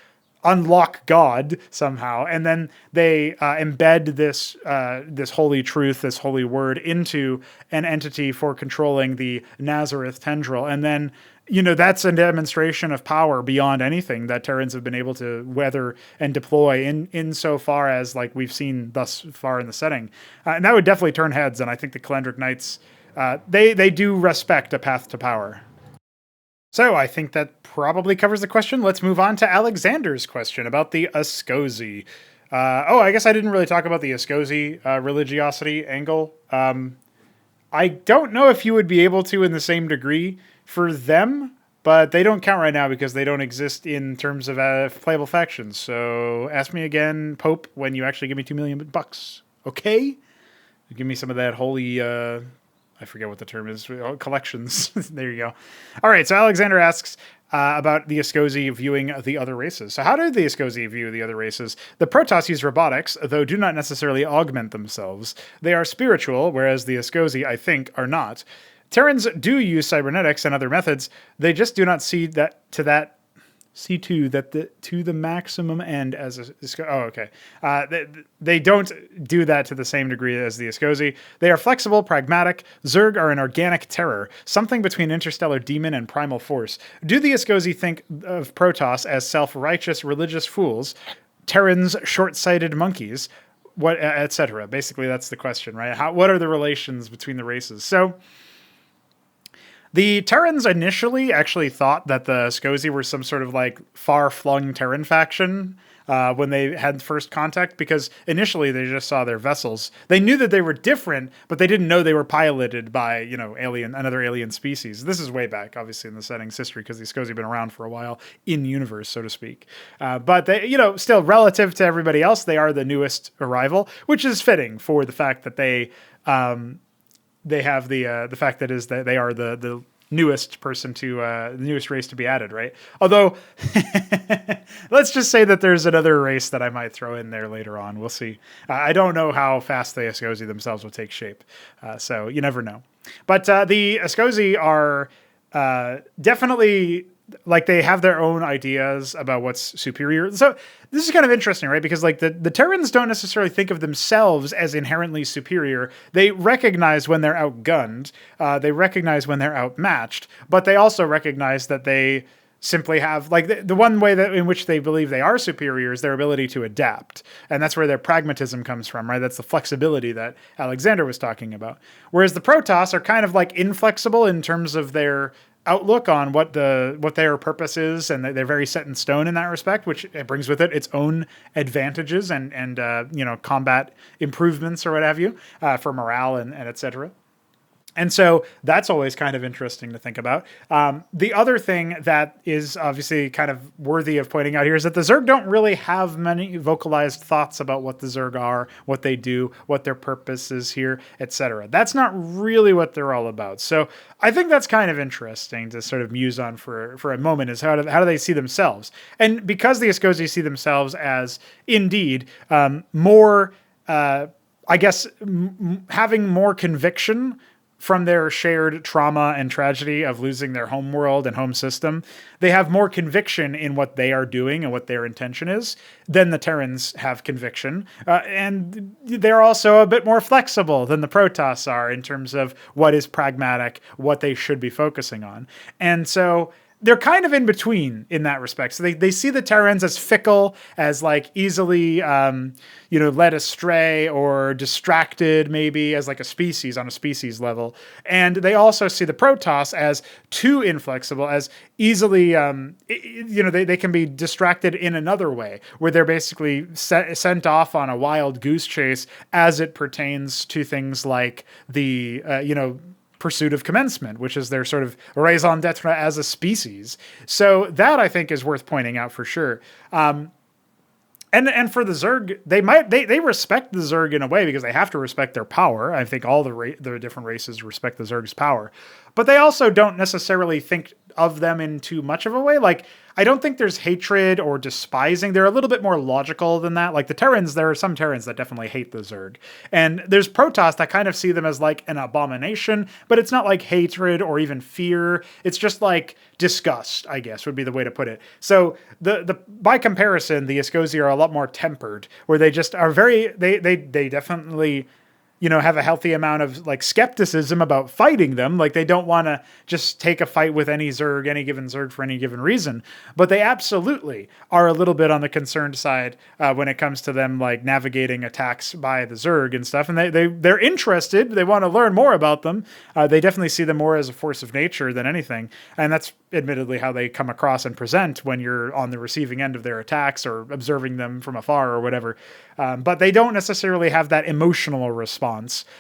unlock God somehow, and then they embed this holy truth, this holy word into an entity for controlling the Nazareth tendril, and then that's a demonstration of power beyond anything that Terrans have been able to weather and deploy in so far as like we've seen thus far in the setting, and that would definitely turn heads. And I think the Calendric Knights they do respect a path to power. So I think that probably covers the question. Let's move on to Alexander's question about the Askosi. I guess I didn't really talk about the Askosi religiosity angle. I don't know if you would be able to in the same degree for them, but they don't count right now because they don't exist in terms of playable factions. So ask me again, Pope, when you actually give me $2 million. Okay? Give me some of that holy... I forget what the term is. Collections. There you go. All right. So Alexander asks about the Askosi viewing the other races. So how do the Askosi view the other races? The Protoss use robotics, though do not necessarily augment themselves. They are spiritual, whereas the Askosi, I think, are not. Terrans do use cybernetics and other methods. They just do not see that to the maximum end as okay. They don't do that to the same degree as the Askosi. They are flexible, pragmatic. Zerg are an organic terror, something between interstellar demon and primal force. Do the Askosi think of Protoss as self-righteous religious fools, Terrans short-sighted monkeys, etc.? Basically, that's the question, right? What are the relations between the races? So the Terrans initially actually thought that the Askosi were some sort of like far-flung Terran faction when they had first contact, because initially they just saw their vessels. They knew that they were different, but they didn't know they were piloted by, another alien species. This is way back, obviously, in the setting's history, because the Askosi have been around for a while in universe, so to speak. But they, still relative to everybody else, they are the newest arrival, which is fitting for the fact that they have the fact that is that they are the newest person to the newest race to be added, right? Although let's just say that there's another race that I might throw in there later on. We'll see. I don't know how fast the Askosi themselves will take shape, so you never know. But the Askosi are definitely, like, they have their own ideas about what's superior. So this is kind of interesting, right? Because like the Terrans don't necessarily think of themselves as inherently superior. They recognize when they're outgunned. They recognize when they're outmatched. But they also recognize that they simply have, like, the one way that in which they believe they are superior is their ability to adapt. And that's where their pragmatism comes from, right? That's the flexibility that Alexander was talking about. Whereas the Protoss are kind of like inflexible in terms of their outlook on what their purpose is, and they're very set in stone in that respect, which it brings with it its own advantages and combat improvements or what have you for morale and etc. And so that's always kind of interesting to think about. The other thing that is obviously kind of worthy of pointing out here is that the Zerg don't really have many vocalized thoughts about what the Zerg are, what they do, what their purpose is here, etc. That's not really what they're all about. So I think that's kind of interesting to sort of muse on for a moment, is how do they see themselves? And because the Askosi see themselves as indeed more, I guess, having more conviction from their shared trauma and tragedy of losing their home world and home system, they have more conviction in what they are doing and what their intention is than the Terrans have conviction. And they're also a bit more flexible than the Protoss are in terms of what is pragmatic, what they should be focusing on. And so they're kind of in between in that respect. So they see the Terrans as fickle, as like easily, led astray or distracted, maybe as like a species on a species level. And they also see the Protoss as too inflexible, as easily, they can be distracted in another way, where they're basically sent off on a wild goose chase as it pertains to things like the, pursuit of commencement, which is their sort of raison d'etre as a species. So that I think is worth pointing out for sure. And for the Zerg, they respect the Zerg in a way because they have to respect their power. I think all the different races respect the Zerg's power, but they also don't necessarily think of them in too much of a way. Like, I don't think there's hatred or despising. They're a little bit more logical than that. Like the Terrans, there are some Terrans that definitely hate the Zerg. And there's Protoss that kind of see them as like an abomination, but it's not like hatred or even fear. It's just like disgust, I guess, would be the way to put it. So the by comparison, the Askosi are a lot more tempered, where they just are they definitely have a healthy amount of like skepticism about fighting them. Like they don't want to just take a fight with any given Zerg for any given reason, but they absolutely are a little bit on the concerned side when it comes to them like navigating attacks by the Zerg and stuff. And they're interested. They want to learn more about them. They definitely see them more as a force of nature than anything. And that's admittedly how they come across and present when you're on the receiving end of their attacks or observing them from afar or whatever. But they don't necessarily have that emotional response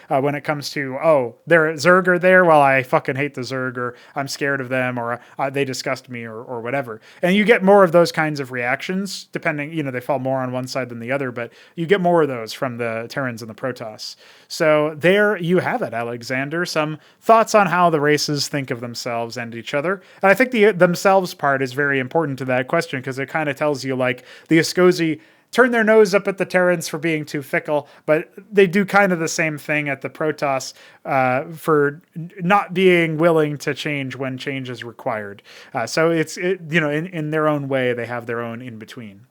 when it comes to, their Zerg are there, well, I fucking hate the Zerg, or I'm scared of them, or they disgust me, or whatever. And you get more of those kinds of reactions, depending, they fall more on one side than the other, but you get more of those from the Terrans and the Protoss. So there you have it, Alexander. Some thoughts on how the races think of themselves and each other. And I think the themselves part is very important to that question, because it kind of tells you, like, the Askosi turn their nose up at the Terrans for being too fickle, but they do kind of the same thing at the Protoss for not being willing to change when change is required. So in their own way, they have their own in between.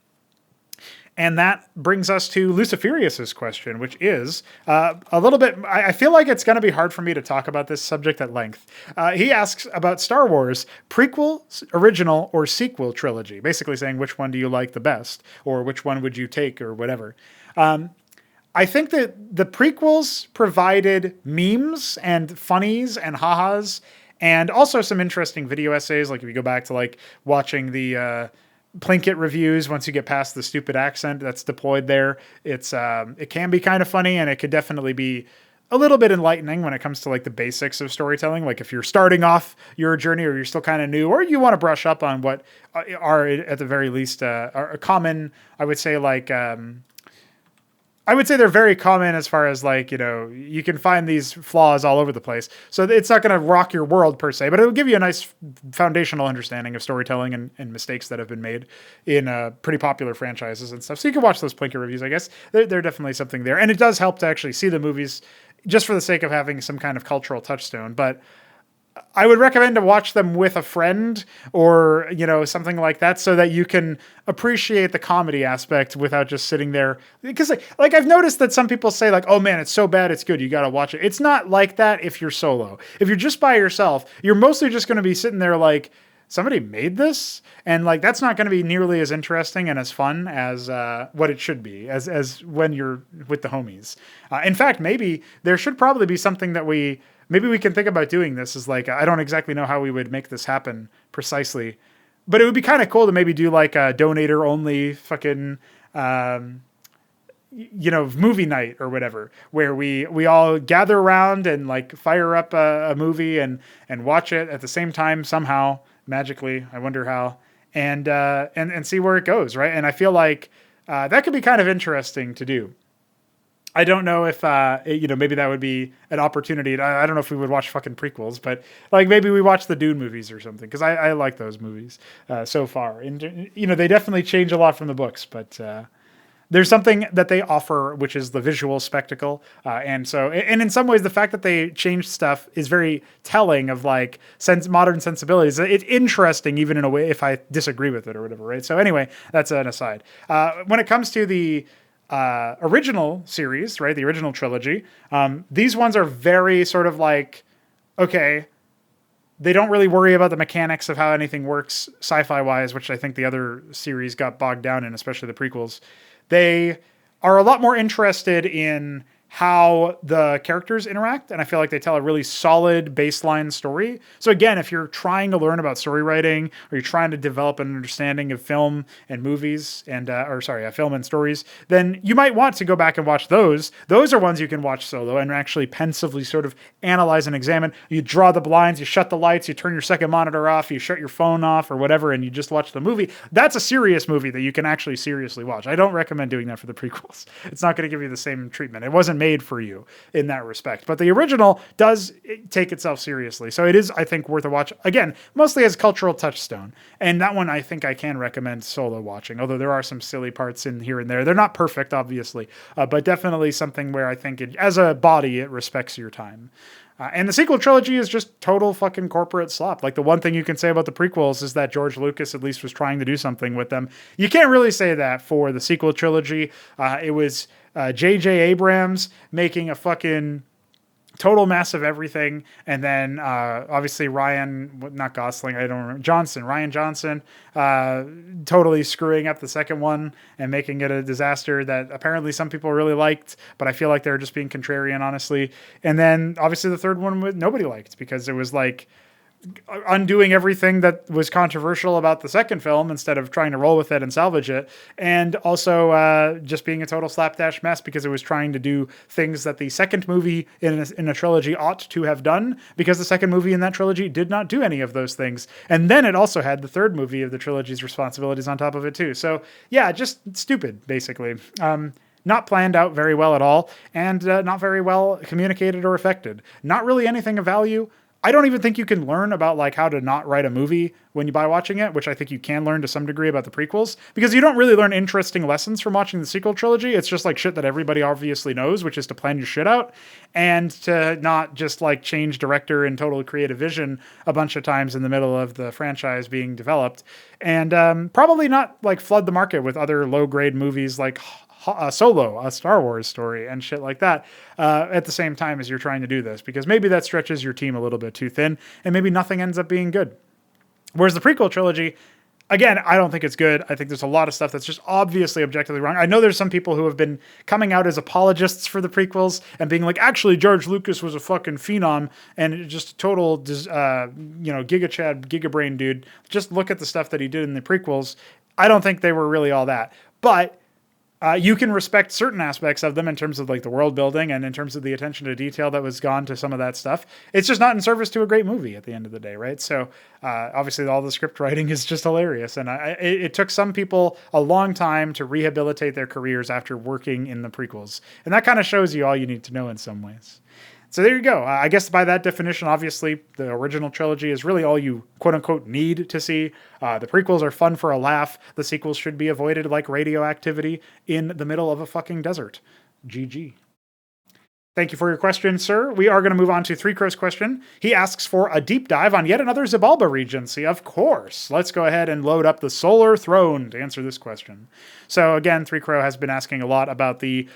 And that brings us to Lucifirius's question, which is a little bit, I feel like it's going to be hard for me to talk about this subject at length. He asks about Star Wars, prequel, original, or sequel trilogy, basically saying which one do you like the best, or which one would you take, or whatever. I think that the prequels provided memes and funnies and ha-has, and also some interesting video essays. Like if you go back to like watching the Plinkett reviews, once you get past the stupid accent that's deployed there, it can be kind of funny, and it could definitely be a little bit enlightening when it comes to like the basics of storytelling. Like if you're starting off your journey, or you're still kind of new, or you want to brush up on what are at the very least are common, I would say they're very common as far as like, you can find these flaws all over the place. So it's not going to rock your world per se, but it'll give you a nice foundational understanding of storytelling and mistakes that have been made in pretty popular franchises and stuff. So you can watch those Plinkett reviews, I guess. They're definitely something there. And it does help to actually see the movies just for the sake of having some kind of cultural touchstone. But I would recommend to watch them with a friend or, something like that, so that you can appreciate the comedy aspect without just sitting there. Because like I've noticed that some people say like, oh man, it's so bad, it's good, you got to watch it. It's not like that if you're solo. If you're just by yourself, you're mostly just going to be sitting there like, somebody made this? And like, that's not going to be nearly as interesting and as fun as what it should be as when you're with the homies. In fact, maybe there should probably be something that maybe we can think about doing. This is like, I don't exactly know how we would make this happen precisely, but it would be kind of cool to maybe do like a donator only fucking, movie night or whatever, where we all gather around and like fire up a movie and watch it at the same time somehow, magically. I wonder how, and see where it goes. Right. And I feel like that could be kind of interesting to do. I don't know if, maybe that would be an opportunity. I don't know if we would watch fucking prequels, but like maybe we watch the Dune movies or something, because I like those movies so far. And, they definitely change a lot from the books, but there's something that they offer, which is the visual spectacle. And in some ways, the fact that they changed stuff is very telling of like modern sensibilities. It's interesting, even in a way, if I disagree with it or whatever, right? So anyway, that's an aside. When it comes to the original series, right, the original trilogy, these ones are very sort of like, okay, they don't really worry about the mechanics of how anything works sci-fi wise, which I think the other series got bogged down in, especially the prequels. They are a lot more interested in how the characters interact, and I feel like they tell a really solid baseline story. So again, if you're trying to learn about story writing, or you're trying to develop an understanding of film and movies, and film and stories, then you might want to go back and watch those. Those are ones you can watch solo and actually pensively sort of analyze and examine. You draw the blinds, you shut the lights, you turn your second monitor off, you shut your phone off or whatever, and you just watch the movie. That's a serious movie that you can actually seriously watch. I don't recommend doing that for the prequels. It's not going to give you the same treatment. It wasn't made for you in that respect. But the original does take itself seriously. So it is, I think, worth a watch. Again, mostly as a cultural touchstone. And that one I think I can recommend solo watching, although there are some silly parts in here and there. They're not perfect, obviously, but definitely something where I think as a body, it respects your time. And the sequel trilogy is just total fucking corporate slop. Like, the one thing you can say about the prequels is that George Lucas at least was trying to do something with them. You can't really say that for the sequel trilogy. It was J.J. Abrams making a fucking total mess of everything. And then obviously Ryan Johnson, totally screwing up the second one and making it a disaster that apparently some people really liked, but I feel like they're just being contrarian, honestly. And then obviously the third one nobody liked because it was like undoing everything that was controversial about the second film instead of trying to roll with it and salvage it. And also just being a total slapdash mess because it was trying to do things that the second movie in a trilogy ought to have done, because the second movie in that trilogy did not do any of those things. And then it also had the third movie of the trilogy's responsibilities on top of it too. So yeah, just stupid, basically. Not planned out very well at all, and not very well communicated or affected. Not really anything of value. I don't even think you can learn about like how to not write a movie by watching it, which I think you can learn to some degree about the prequels, because you don't really learn interesting lessons from watching the sequel trilogy. It's just like shit that everybody obviously knows, which is to plan your shit out and to not just like change director and total creative vision a bunch of times in the middle of the franchise being developed, and probably not like flood the market with other low grade movies like Solo, a Star Wars story and shit like that at the same time as you're trying to do this, because maybe that stretches your team a little bit too thin and maybe nothing ends up being good. Whereas the prequel trilogy, again, I don't think it's good. I think there's a lot of stuff that's just obviously objectively wrong. I know there's some people who have been coming out as apologists for the prequels and being like, actually, George Lucas was a fucking phenom and just a total, giga chad, giga brain dude. Just look at the stuff that he did in the prequels. I don't think they were really all that. But you can respect certain aspects of them in terms of like the world building and in terms of the attention to detail that was gone to some of that stuff. It's just not in service to a great movie at the end of the day, right? So obviously all the script writing is just hilarious. And it took some people a long time to rehabilitate their careers after working in the prequels. And that kind of shows you all you need to know in some ways. So there you go. I guess by that definition, obviously, the original trilogy is really all you quote-unquote need to see. The prequels are fun for a laugh. The sequels should be avoided like radioactivity in the middle of a fucking desert. GG. Thank you for your question, sir. We are going to move on to Pr0totype's question. He asks for a deep dive on yet another Xibalba regency. Of course. Let's go ahead and load up the Solar Throne to answer this question. So again, Pr0totype has been asking a lot about the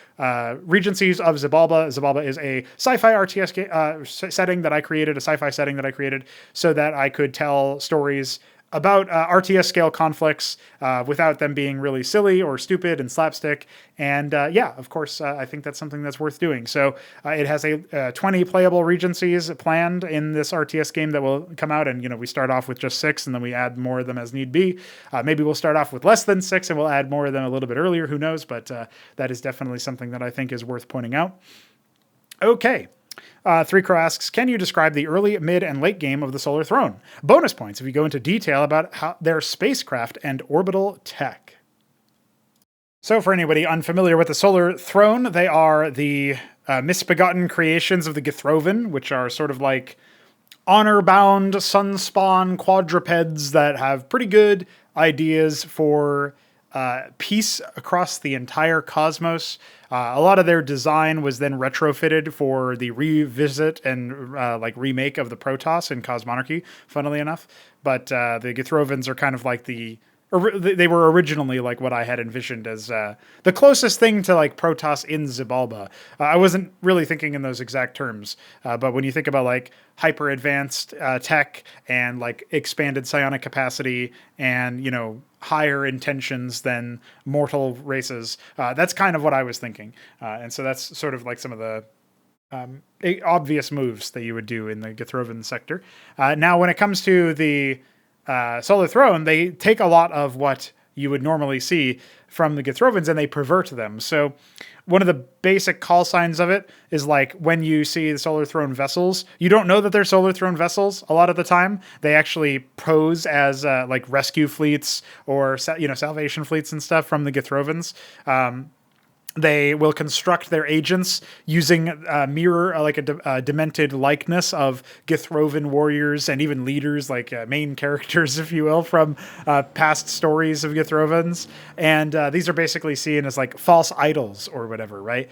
regencies of Xibalba. Xibalba is a sci-fi RTS setting that I created, a sci-fi setting that I created so that I could tell stories about RTS scale conflicts without them being really silly or stupid and slapstick. And of course, I think that's something that's worth doing. So it has 20 playable regencies planned in this RTS game that will come out. And, we start off with just 6 and then we add more of them as need be. Maybe we'll start off with less than 6 and we'll add more of them a little bit earlier. Who knows? But that is definitely something that I think is worth pointing out. Okay. Pr0totype asks, can you describe the early, mid, and late game of the Solar Throne? Bonus points if you go into detail about their spacecraft and orbital tech. So for anybody unfamiliar with the Solar Throne, they are the misbegotten creations of the Githrovan, which are sort of like honor-bound, sun-spawn quadrupeds that have pretty good ideas for peace across the entire cosmos. A lot of their design was then retrofitted for the revisit and like remake of the Protoss in Cosmonarchy, funnily enough. But the Githrovans are kind of like they were originally like what I had envisioned as the closest thing to like Protoss in Xibalba. I wasn't really thinking in those exact terms, but when you think about like hyper advanced tech and like expanded psionic capacity and, you know, higher intentions than mortal races, that's kind of what I was thinking. And so that's sort of like some of the obvious moves that you would do in the Githrovan sector. Now, when it comes to the Solar Throne, they take a lot of what you would normally see from the Githrovans and they pervert them. So one of the basic call signs of it is like when you see the Solar Throne vessels, you don't know that they're Solar Throne vessels a lot of the time. They actually pose as like rescue fleets or, you know, salvation fleets and stuff from the Githrovans. They will construct their agents using like a demented likeness of Githrovan warriors and even leaders, like main characters, if you will, from past stories of Githrovans. And these are basically seen as like false idols or whatever, right?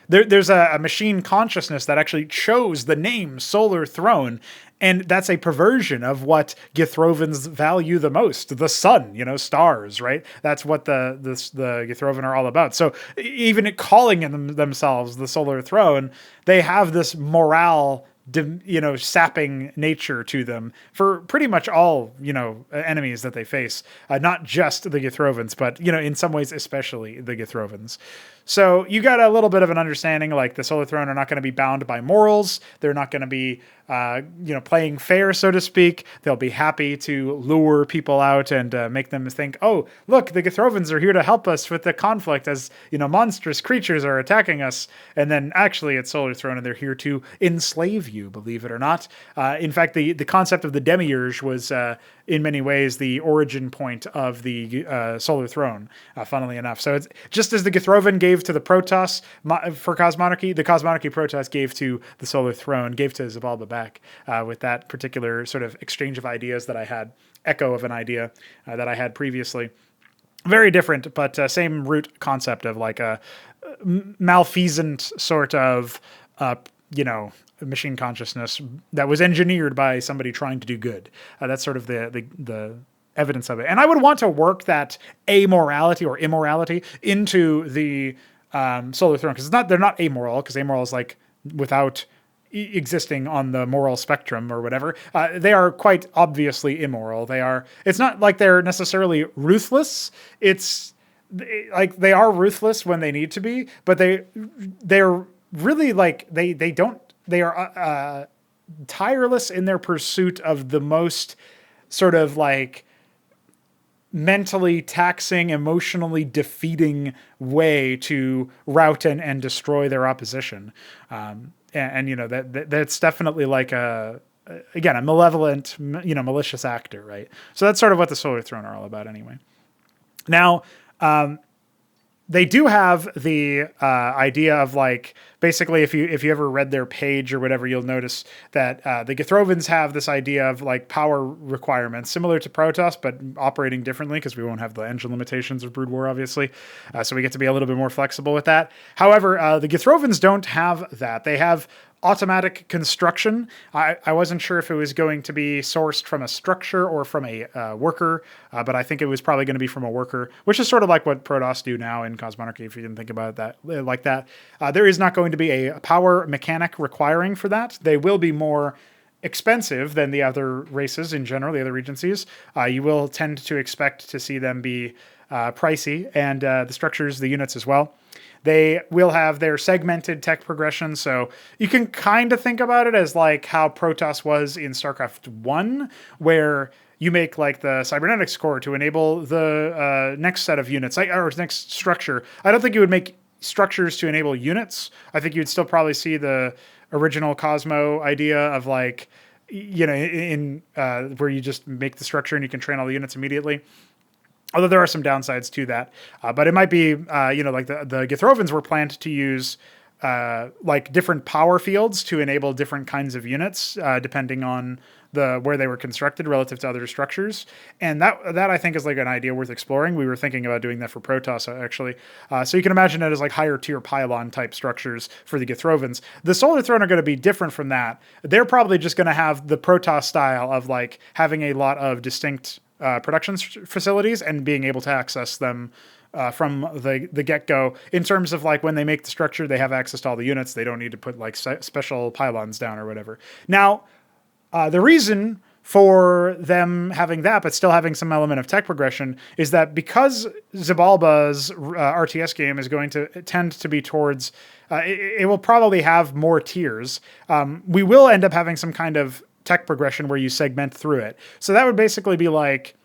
There's a machine consciousness that actually chose the name Solar Throne, and that's a perversion of what Githrovans value the most, the sun, you know, stars, right? That's what the Githrovan are all about. So even calling themselves the Solar Throne, they have this morale, you know, sapping nature to them for pretty much all, you know, enemies that they face. Not just the Githrovans, but, you know, in some ways, especially the Githrovans. So you got a little bit of an understanding, like the Solar Throne are not going to be bound by morals. They're not going to be, you know, playing fair, so to speak. They'll be happy to lure people out and make them think, oh, look, the Githrovans are here to help us with the conflict as, you know, monstrous creatures are attacking us. And then actually it's Solar Throne and they're here to enslave you, believe it or not. In fact, the concept of the Demiurge was in many ways the origin point of the Solar Throne, funnily enough. So it's just as the Githrovan gave to the Protoss for Cosmonarchy, the Cosmonarchy Protoss gave to the Solar Throne, gave to Xibalba back with that particular sort of exchange of ideas that I had, echo of an idea that I had previously. Very different, but same root concept of like a malfeasant sort of, you know, machine consciousness that was engineered by somebody trying to do good. That's sort of the evidence of it. And I would want to work that amorality or immorality into the Solar Throne, because they're not amoral, because amoral is like without existing on the moral spectrum or whatever. They are quite obviously immoral. It's not like they're necessarily ruthless. It's like they are ruthless when they need to be, but they're really like they are tireless in their pursuit of the most sort of like mentally taxing, emotionally defeating way to rout and destroy their opposition. And you know, that's definitely like a malevolent, you know, malicious actor, right? So that's sort of what the Solar Throne are all about anyway. Now, they do have the idea of like, basically, if you ever read their page or whatever, you'll notice that the Githrovans have this idea of like power requirements similar to Protoss, but operating differently because we won't have the engine limitations of Brood War, obviously. So we get to be a little bit more flexible with that. However, the Githrovans don't have that. They have automatic construction. I wasn't sure if it was going to be sourced from a structure or from a worker, but I think it was probably going to be from a worker, which is sort of like what Protoss do now in Cosmonarchy, if you didn't think about that like that. There is not going to be a power mechanic requiring for that. They will be more expensive than the other races in general, the other regencies. You will tend to expect to see them be pricey, and the structures, the units as well. They will have their segmented tech progression, so you can kind of think about it as like how Protoss was in StarCraft 1, where you make like the cybernetics core to enable the next set of units, or next structure. I don't think you would make structures to enable units. I think you'd still probably see the original Cosmo idea of like, you know, in where you just make the structure and you can train all the units immediately. Although there are some downsides to that. But it might be, you know, like the Githrovans were planned to use like different power fields to enable different kinds of units, depending on where they were constructed relative to other structures. And that I think is like an idea worth exploring. We were thinking about doing that for Protoss actually. So you can imagine it as like higher tier pylon type structures for the Githrovans. The Solar Throne are going to be different from that. They're probably just going to have the Protoss style of like having a lot of distinct production facilities and being able to access them from the get-go. In terms of like when they make the structure, they have access to all the units. They don't need to put like special pylons down or whatever. Now, the reason for them having that, but still having some element of tech progression, is that because Xibalba's RTS game is going to tend to be towards, it will probably have more tiers. We will end up having some kind of tech progression where you segment through it. So that would basically be like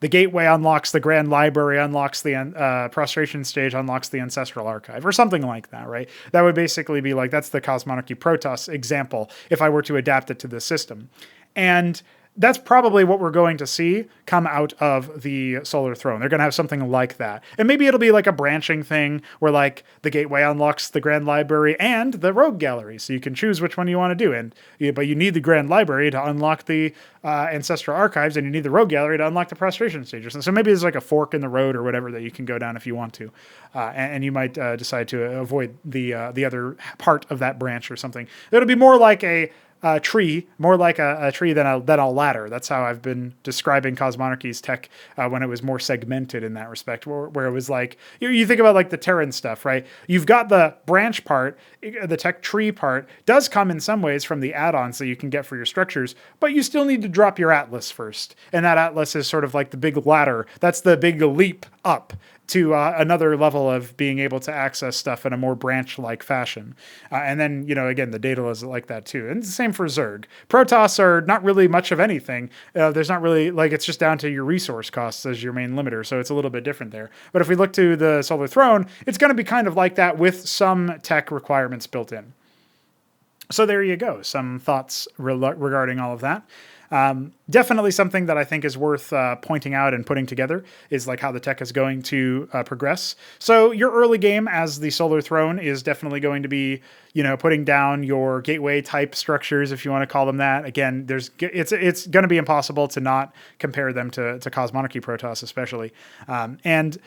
the gateway unlocks the grand library, unlocks the prostration stage, unlocks the ancestral archive, or something like that, right? That would basically be like, that's the Cosmonarchy Protoss example if I were to adapt it to the system. And that's probably what we're going to see come out of the Solar Throne. They're going to have something like that. And maybe it'll be like a branching thing where like the gateway unlocks the Grand Library and the Rogue Gallery. So you can choose which one you want to do. But you need the Grand Library to unlock the Ancestral Archives, and you need the Rogue Gallery to unlock the Prostration Stages. And so maybe there's like a fork in the road or whatever that you can go down if you want to. And you might decide to avoid the other part of that branch or something. It'll be more like a tree, more like a tree than a ladder. That's how I've been describing Cosmonarchy's tech when it was more segmented in that respect, where it was like, you think about like the Terran stuff, right? You've got the branch part, the tech tree part does come in some ways from the add-ons that you can get for your structures, but you still need to drop your Atlas first. And that Atlas is sort of like the big ladder. That's the big leap up to another level of being able to access stuff in a more branch-like fashion. And then, again, the data is like that too. And it's the same for Zerg. Protoss are not really much of anything. There's not really, it's just down to your resource costs as your main limiter, so it's a little bit different there. But if we look to the Solar Throne, it's going to be kind of like that with some tech requirements built in. So there you go. Some thoughts regarding all of that. Definitely something that I think is worth pointing out and putting together is like how the tech is going to progress. So your early game as the Solar Throne is definitely going to be, putting down your gateway type structures, if you want to call them that. Again, it's going to be impossible to not compare them to Cosmonarchy Protoss, especially. And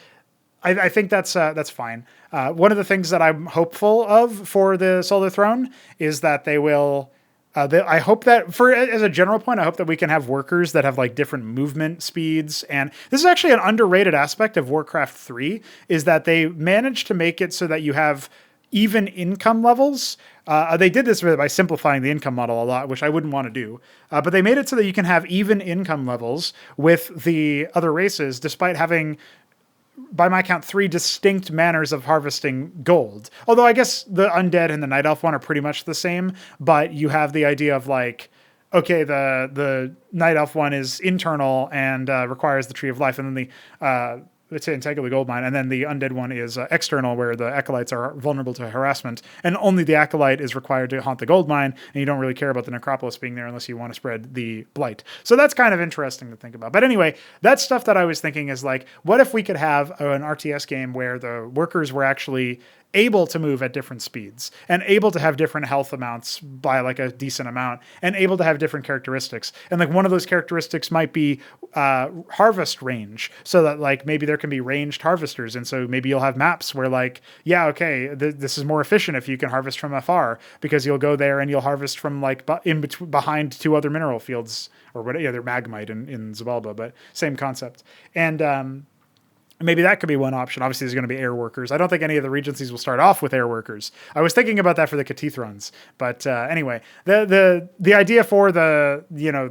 I think that's fine. One of the things that I'm hopeful of for the Solar Throne is that they will. I hope that, as a general point, I hope that we can have workers that have like different movement speeds. And this is actually an underrated aspect of Warcraft 3, is that they managed to make it so that you have even income levels. They did this by simplifying the income model a lot, which I wouldn't want to do. But they made it so that you can have even income levels with the other races, despite having, by my count, 3 distinct manners of harvesting gold. Although I guess the Undead and the Night Elf one are pretty much the same, but you have the idea of like, okay, the Night Elf one is internal and requires the Tree of Life, and then the it's an Integrally Gold Mine, and then the Undead one is external, where the Acolytes are vulnerable to harassment, and only the Acolyte is required to haunt the Gold Mine, and you don't really care about the Necropolis being there unless you want to spread the Blight. So that's kind of interesting to think about. But anyway, that's stuff that I was thinking is like, what if we could have an RTS game where the workers were actually able to move at different speeds and able to have different health amounts by like a decent amount and able to have different characteristics. And like one of those characteristics might be harvest range, so that like maybe there can be ranged harvesters. And so maybe you'll have maps where like, yeah, okay, this is more efficient if you can harvest from afar, because you'll go there and you'll harvest from like behind 2 other mineral fields or whatever. Yeah, they're magmite in Xibalba, but same concept. And, maybe that could be one option. Obviously, there's going to be air workers. I don't think any of the regencies will start off with air workers. I was thinking about that for the Cathethrons. But anyway, the idea for the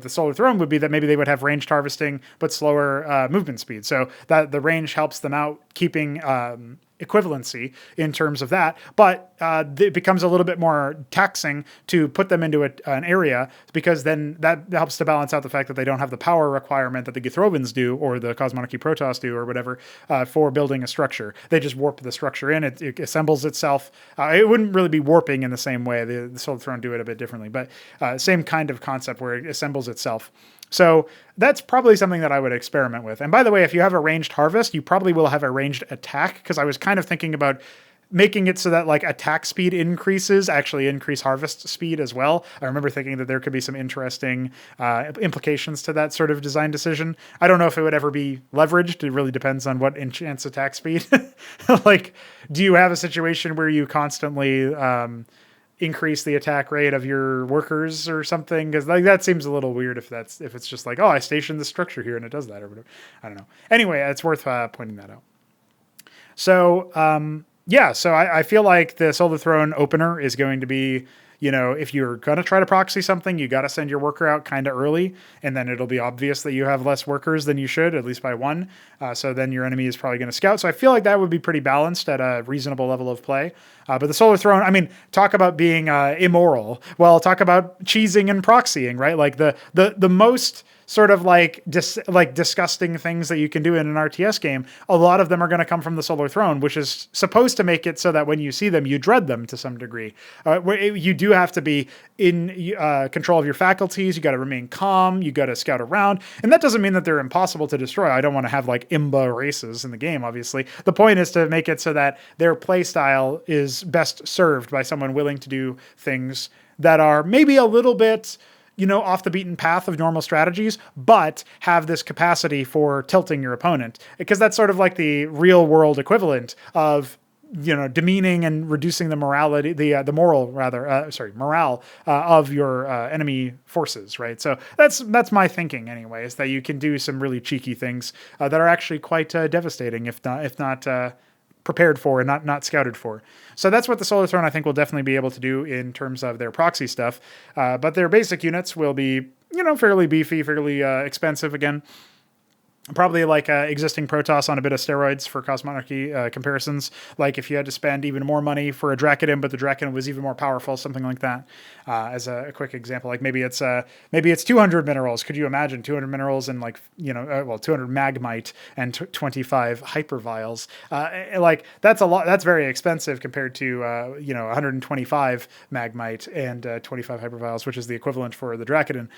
Solar Throne would be that maybe they would have ranged harvesting, but slower movement speed. So that the range helps them out, keeping equivalency in terms of that, but it becomes a little bit more taxing to put them into an area, because then that helps to balance out the fact that they don't have the power requirement that the Githrovans do, or the Cosmonarchy Protoss do, or whatever, for building a structure. They just warp the structure in, it assembles itself. It wouldn't really be warping in the same way. The Solar Throne do it a bit differently, but same kind of concept where it assembles itself. So that's probably something that I would experiment with. And by the way, if you have a ranged harvest, you probably will have a ranged attack, because I was kind of thinking about making it so that like attack speed actually increase harvest speed as well. I remember thinking that there could be some interesting implications to that sort of design decision. I don't know if it would ever be leveraged. It really depends on what enchants attack speed. Like, do you have a situation where you constantly increase the attack rate of your workers or something? Because like that seems a little weird if it's just like, oh, I stationed the structure here and it does that or whatever. I don't know. Anyway, it's worth pointing that out. So so I feel like the Solar Throne opener is going to be, if you're going to try to proxy something, you got to send your worker out kind of early, and then it'll be obvious that you have less workers than you should, at least by one. So then your enemy is probably going to scout. So I feel like that would be pretty balanced at a reasonable level of play. But the Solar Throne, I mean, talk about being immoral. Well, talk about cheesing and proxying, right? Like the most sort of like disgusting things that you can do in an RTS game, a lot of them are going to come from the Solar Throne, which is supposed to make it so that when you see them, you dread them to some degree. You do have to be in control of your faculties. You got to remain calm. You got to scout around. And that doesn't mean that they're impossible to destroy. I don't want to have like imba races in the game, obviously. The point is to make it so that their play style is best served by someone willing to do things that are maybe a little bit off the beaten path of normal strategies, but have this capacity for tilting your opponent. Because that's sort of like the real world equivalent of, demeaning and reducing the morale of your enemy forces, right? So that's my thinking anyway, is that you can do some really cheeky things that are actually quite devastating, if not prepared for and not scouted for. So that's what the Solar Throne I think will definitely be able to do in terms of their proxy stuff. But their basic units will be, fairly beefy, fairly expensive again. Probably like existing Protoss on a bit of steroids for Cosmonarchy comparisons. Like if you had to spend even more money for a Dracodon, but the Dracodon was even more powerful, something like that. As a quick example, like maybe it's 200 minerals. Could you imagine 200 minerals and 200 magmite and 25 hyper vials? Like that's a lot. That's very expensive compared to 125 magmite and 25 hyper vials, which is the equivalent for the Dracodon.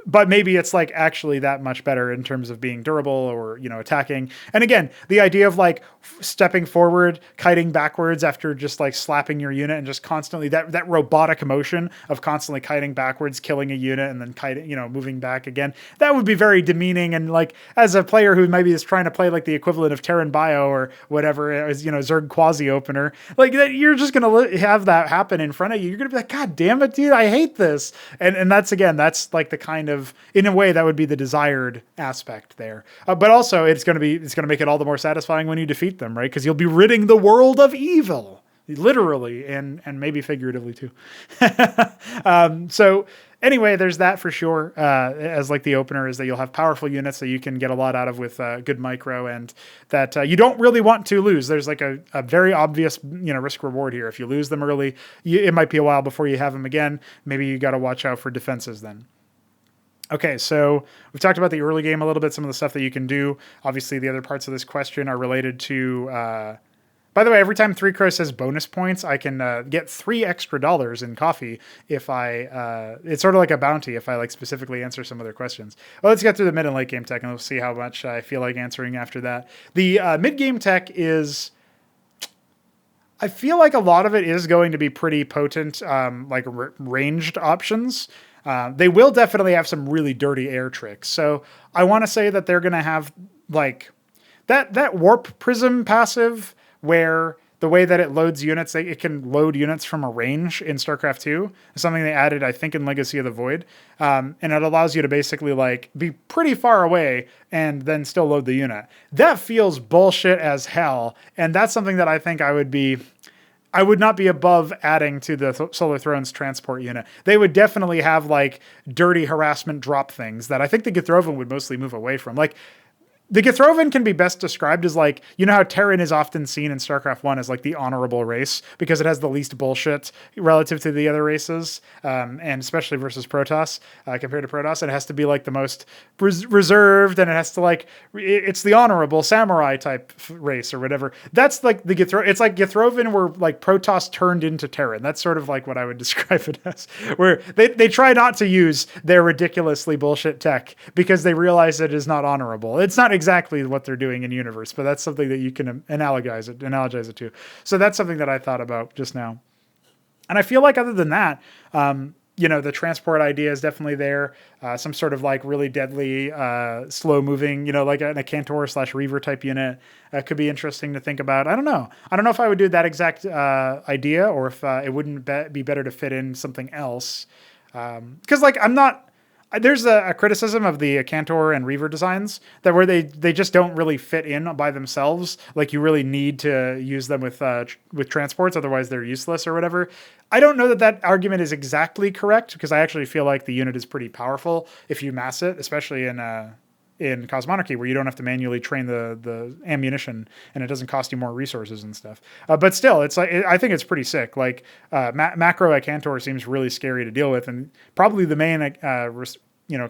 But maybe it's like actually that much better in terms of being durable or attacking. And again, the idea of like stepping forward, kiting backwards after just like slapping your unit and just constantly that robotic motion of constantly kiting backwards, killing a unit and then kiting, moving back again. That would be very demeaning. And like as a player who maybe is trying to play like the equivalent of Terran Bio or whatever, as Zerg Quasi opener, like that, you're just going to have that happen in front of you. You're going to be like, God damn it, dude, I hate this. And that's like the kind of, in a way that would be the desired aspect there. But also it's going to make it all the more satisfying when you defeat them, right? Because you'll be ridding the world of evil, literally and maybe figuratively too. So anyway, there's that for sure. As like the opener is that you'll have powerful units that you can get a lot out of with good micro, and that you don't really want to lose. There's like a very obvious risk reward here. If you lose them early, it might be a while before you have them again. Maybe you got to watch out for defenses then. Okay, so we've talked about the early game a little bit, some of the stuff that you can do. Obviously, the other parts of this question are related to... by the way, every time 3 Crow says bonus points, I can get $3 extra in coffee if I... it's sort of like a bounty if I like specifically answer some of their questions. Well, let's get through the mid and late game tech, and we'll see how much I feel like answering after that. The mid-game tech is... I feel like a lot of it is going to be pretty potent, ranged options. They will definitely have some really dirty air tricks. So I want to say that they're going to have like that warp prism passive where the way that it loads units, it can load units from a range in StarCraft 2. It's something they added, I think, in Legacy of the Void. And it allows you to basically like be pretty far away and then still load the unit. That feels bullshit as hell. And that's something that I think I would not be above adding to the Solar Throne's transport unit. They would definitely have like dirty harassment drop things that I think the Githrovan would mostly move away from. Like the Githrovan can be best described as like, how Terran is often seen in StarCraft 1 as like the honorable race because it has the least bullshit relative to the other races, and especially versus Protoss, compared to Protoss. It has to be like the most reserved, and it has to like, it's the honorable samurai type race or whatever. That's like the Githrovan. It's like Githrovan were like Protoss turned into Terran. That's sort of like what I would describe it as, where they try not to use their ridiculously bullshit tech because they realize it is not honorable. It's not exactly what they're doing in universe, but that's something that you can analogize it to. So that's something that I thought about just now. And I feel like other than that, the transport idea is definitely there. Some sort of like really deadly, slow moving, like a Cantor/Reaver type unit could be interesting to think about. I don't know if I would do that exact idea, or if it wouldn't be better to fit in something else. Because there's a criticism of the Cantor and Reaver designs that where they just don't really fit in by themselves. Like you really need to use them with transports, otherwise they're useless or whatever. I don't know that argument is exactly correct, because I actually feel like the unit is pretty powerful if you mass it, especially in Cosmonarchy, where you don't have to manually train the ammunition and it doesn't cost you more resources and stuff. But still, it's like, I think it's pretty sick. Like macro Cantor seems really scary to deal with, and probably the main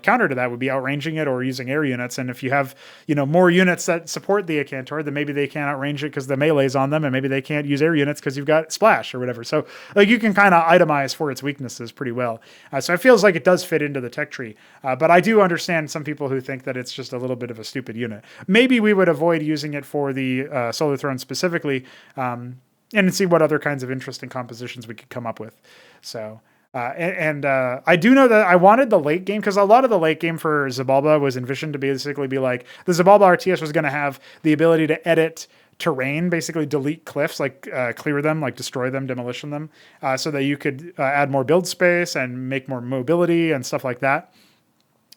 counter to that would be outranging it or using air units. And if you have, more units that support the Cantor, then maybe they can't outrange it because the melee's on them, and maybe they can't use air units because you've got splash or whatever. So like you can kind of itemize for its weaknesses pretty well. So it feels like it does fit into the tech tree. But I do understand some people who think that it's just a little bit of a stupid unit. Maybe we would avoid using it for the Solar Throne specifically, and see what other kinds of interesting compositions we could come up with. So... I do know that I wanted the late game, because a lot of the late game for Xibalba was envisioned to basically be like the Xibalba RTS was going to have the ability to edit terrain, basically delete cliffs, like clear them, like destroy them, demolition them, so that you could add more build space and make more mobility and stuff like that.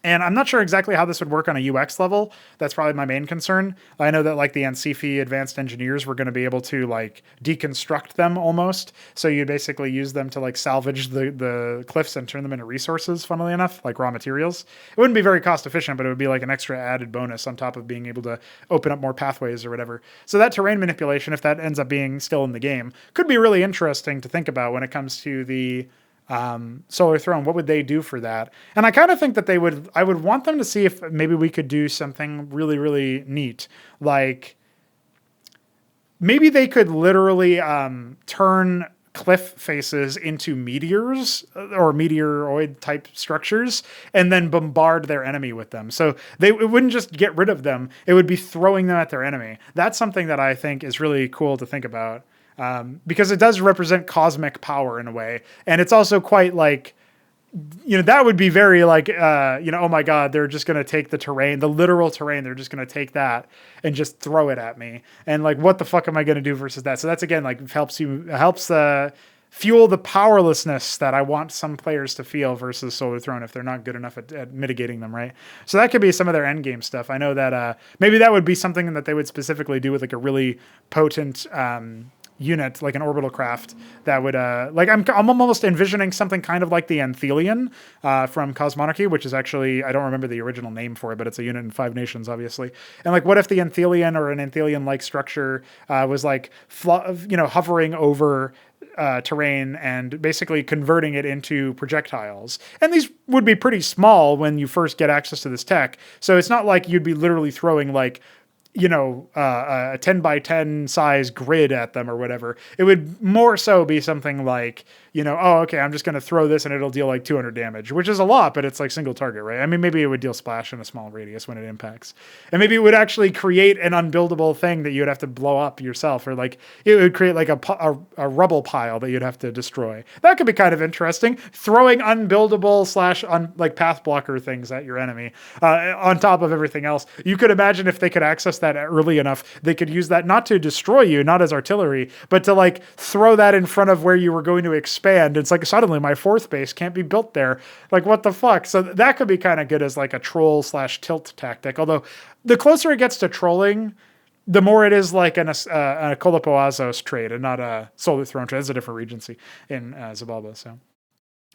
And I'm not sure exactly how this would work on a UX level. That's probably my main concern. I know that like the NCFI advanced engineers were going to be able to like deconstruct them almost. So you basically use them to like salvage the cliffs and turn them into resources, funnily enough, like raw materials. It wouldn't be very cost efficient, but it would be like an extra added bonus on top of being able to open up more pathways or whatever. So that terrain manipulation, if that ends up being still in the game, could be really interesting to think about when it comes to the Solar Throne. What would they do for that? And I kind of think that I would want them to see if maybe we could do something really, really neat. Like maybe they could literally turn cliff faces into meteors or meteoroid type structures and then bombard their enemy with them. So it wouldn't just get rid of them. It would be throwing them at their enemy. That's something that I think is really cool to think about. Because it does represent cosmic power in a way. And it's also quite like, that would be very like, oh my God, they're just going to take the literal terrain. They're just going to take that and just throw it at me. And like, what the fuck am I going to do versus that? So that's, again, like helps fuel the powerlessness that I want some players to feel versus Solar Throne if they're not good enough at mitigating them, right? So that could be some of their end game stuff. I know that maybe that would be something that they would specifically do with like a really potent unit, like an orbital craft that would I'm almost envisioning something kind of like the Anthelion from Cosmonarchy, which is actually, I don't remember the original name for it, but it's a unit in 5 nations, obviously. And like, what if the Anthelion or an Anthelion-like structure was like hovering over terrain and basically converting it into projectiles. And these would be pretty small when you first get access to this tech. So it's not like you'd be literally throwing like a 10 by 10 size grid at them or whatever. It would more so be something like, okay, I'm just going to throw this and it'll deal like 200 damage, which is a lot, but it's like single target, right? I mean, maybe it would deal splash in a small radius when it impacts. And maybe it would actually create an unbuildable thing that you would have to blow up yourself, or like it would create like a rubble pile that you'd have to destroy. That could be kind of interesting. Throwing unbuildable / like path blocker things at your enemy on top of everything else. You could imagine if they could access that early enough, they could use that not to destroy you, not as artillery, but to like throw that in front of where you were going to expand. It's like suddenly my 4th base can't be built there. Like, what the fuck? So that could be kind of good as like a troll / tilt tactic. Although the closer it gets to trolling, the more it is like a Kolopoazos trade and not a Solar Throne trade. It's a different regency in Xibalba. So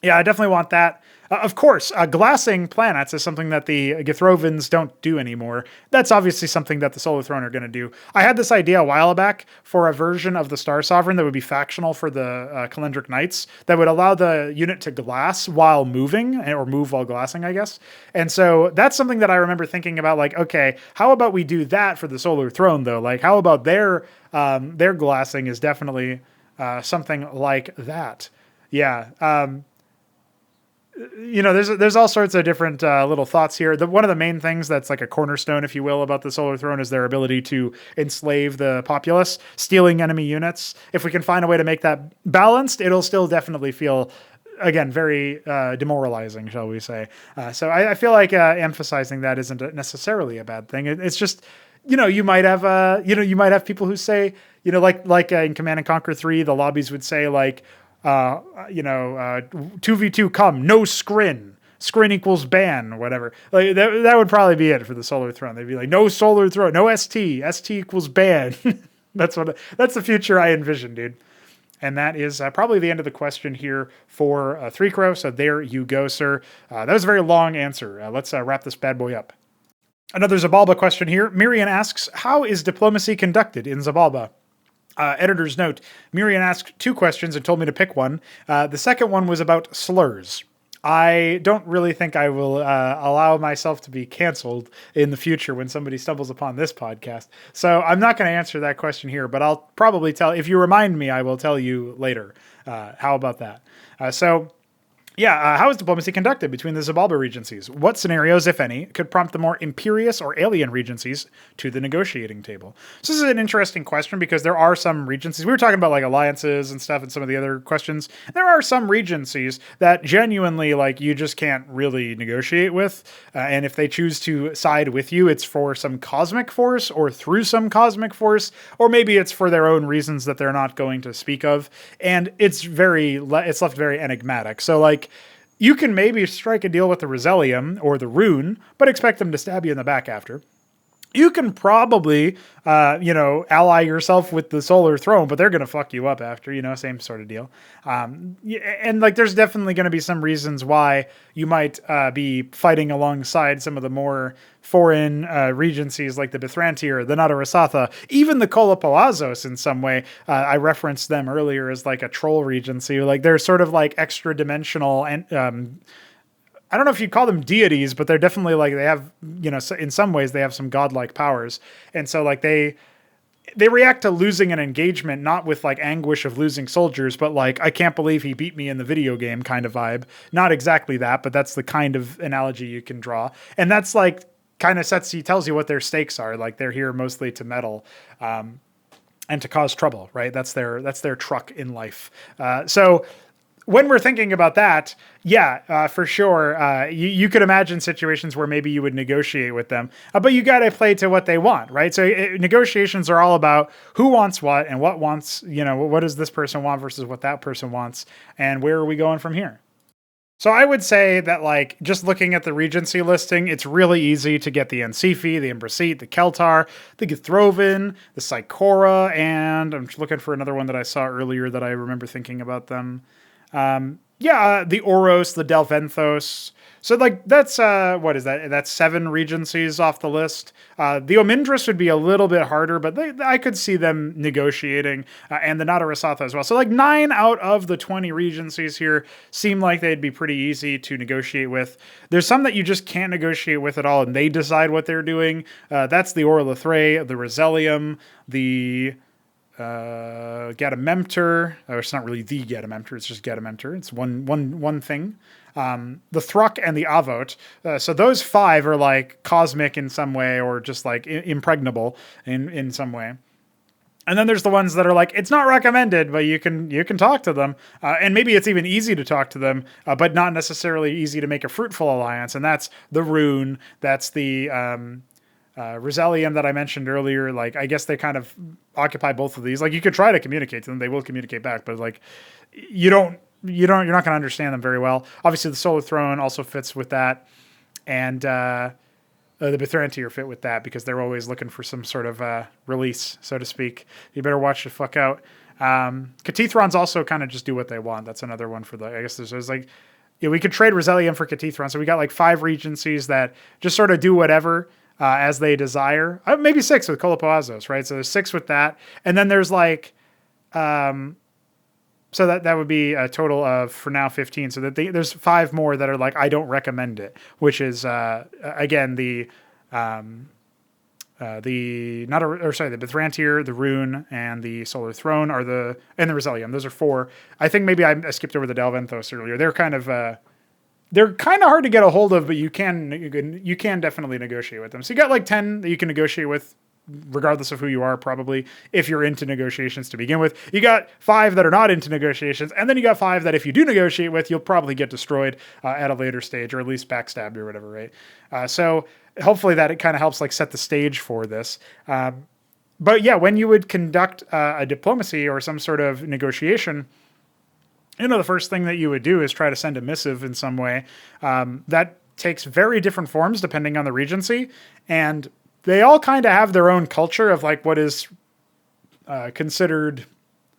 yeah, I definitely want that. Of course, glassing planets is something that the Githrovans don't do anymore. That's obviously something that the Solar Throne are going to do. I had this idea a while back for a version of the Star Sovereign that would be factional for the Calendric Knights that would allow the unit to glass while moving, or move while glassing, I guess. And so that's something that I remember thinking about, like, okay, how about we do that for the Solar Throne, though? Like, how about their glassing is definitely something like that. Yeah. there's all sorts of different little thoughts here. One of the main things that's like a cornerstone, if you will, about the Solar Throne is their ability to enslave the populace, stealing enemy units. If we can find a way to make that balanced, it'll still definitely feel, again, very demoralizing, shall we say. So I feel like emphasizing that isn't necessarily a bad thing. It's just, you might have people who say, like in Command and Conquer 3, the lobbies would say like, 2v2 come, no scrin. Scrin equals ban, whatever. Like that would probably be it for the Solar Throne. They'd be like, no Solar Throne, no ST. ST equals ban. That's the future I envision, dude. And that is probably the end of the question here for 3Crow. So there you go, sir. That was a very long answer. Let's wrap this bad boy up. Another Xibalba question here. Myrian asks, how is diplomacy conducted in Xibalba? Editor's note, Myrian asked 2 questions and told me to pick one. The second one was about slurs. I don't really think I will allow myself to be canceled in the future when somebody stumbles upon this podcast. So I'm not going to answer that question here, but I'll probably if you remind me, I will tell you later. How about that? How is diplomacy conducted between the Xibalba regencies? What scenarios, if any, could prompt the more imperious or alien regencies to the negotiating table? So this is an interesting question because there are some regencies. We were talking about like alliances and stuff and some of the other questions. There are some regencies that genuinely like you just can't really negotiate with. And if they choose to side with you, it's for some cosmic force or through some cosmic force, or maybe it's for their own reasons that they're not going to speak of. And it's left very enigmatic. So like, you can maybe strike a deal with the Rosellium or the Rune, but expect them to stab you in the back after. You can probably, ally yourself with the Solar Throne, but they're going to fuck you up after, same sort of deal. And like, there's definitely going to be some reasons why you might be fighting alongside some of the more foreign regencies like the Bithrantir, the Nadarasatha, even the Kolopoazos in some way. I referenced them earlier as like a troll regency. Like they're sort of like extra dimensional and, I don't know if you'd call them deities, but they're definitely like, they have, in some ways they have some godlike powers. And so like they react to losing an engagement, not with like anguish of losing soldiers, but like, I can't believe he beat me in the video game kind of vibe. Not exactly that, but that's the kind of analogy you can draw. And that's like kind of tells you what their stakes are. Like they're here mostly to meddle, and to cause trouble, right? That's their truck in life. So when we're thinking about that, for sure, you could imagine situations where maybe you would negotiate with them, but you got to play to what they want, right? So negotiations are all about who wants what and what wants, what does this person want versus what that person wants, and where are we going from here? So I would say that, like, just looking at the Regency listing, it's really easy to get the Ensifi, the Imbrasite, the Keltar, the Githrovin, the Psychora, and I'm looking for another one that I saw earlier that I remember thinking about them. The Oros, the Delventhos. So like that's what is that? That's 7 regencies off the list. The Omindris would be a little bit harder, but I could see them negotiating, and the Nadarasatha as well. So like 9 out of the 20 regencies here seem like they'd be pretty easy to negotiate with. There's some that you just can't negotiate with at all, and they decide what they're doing. That's the Orlithrae, the Rosellium, the Gadamemter, or it's not really the Gadamemter, it's just Gadamemter. It's one thing. The Thruk and the Avot. So those 5 are like cosmic in some way, or just like impregnable in some way. And then there's the ones that are like, it's not recommended, but you can talk to them. And maybe it's even easy to talk to them, but not necessarily easy to make a fruitful alliance. And that's the Rune, that's the Rosellium that I mentioned earlier. Like, I guess they kind of occupy both of these. Like, you could try to communicate to them, they will communicate back, but like, you're not going to understand them very well. Obviously, the Solar Throne also fits with that, and the Bithrantir fit with that because they're always looking for some sort of release, so to speak. You better watch the fuck out. Cathethrons also kind of just do what they want. That's another one for I guess there's like, we could trade Rosellium for Catethron. So we got like 5 regencies that just sort of do whatever as they desire. Maybe 6 with Kolopoazos, right? So there's 6 with that. And then there's like, so that would be a total of, for now, 15. So that there's 5 more that are like, I don't recommend it, which is, again, the Bithrantir, the Rune, and the Solar Throne and the Rosellium. Those are 4. I think maybe I skipped over the Delventhos earlier. They're kind of, they're kind of hard to get a hold of, but you can definitely negotiate with them. So you got like 10 that you can negotiate with, regardless of who you are, probably, if you're into negotiations to begin with. You got 5 that are not into negotiations, and then you got 5 that if you do negotiate with, you'll probably get destroyed at a later stage, or at least backstabbed or whatever, right? So hopefully that it kind of helps like set the stage for this. But yeah, when you would conduct a diplomacy or some sort of negotiation, the first thing that you would do is try to send a missive in some way. That takes very different forms depending on the regency, and they all kind of have their own culture of like what is considered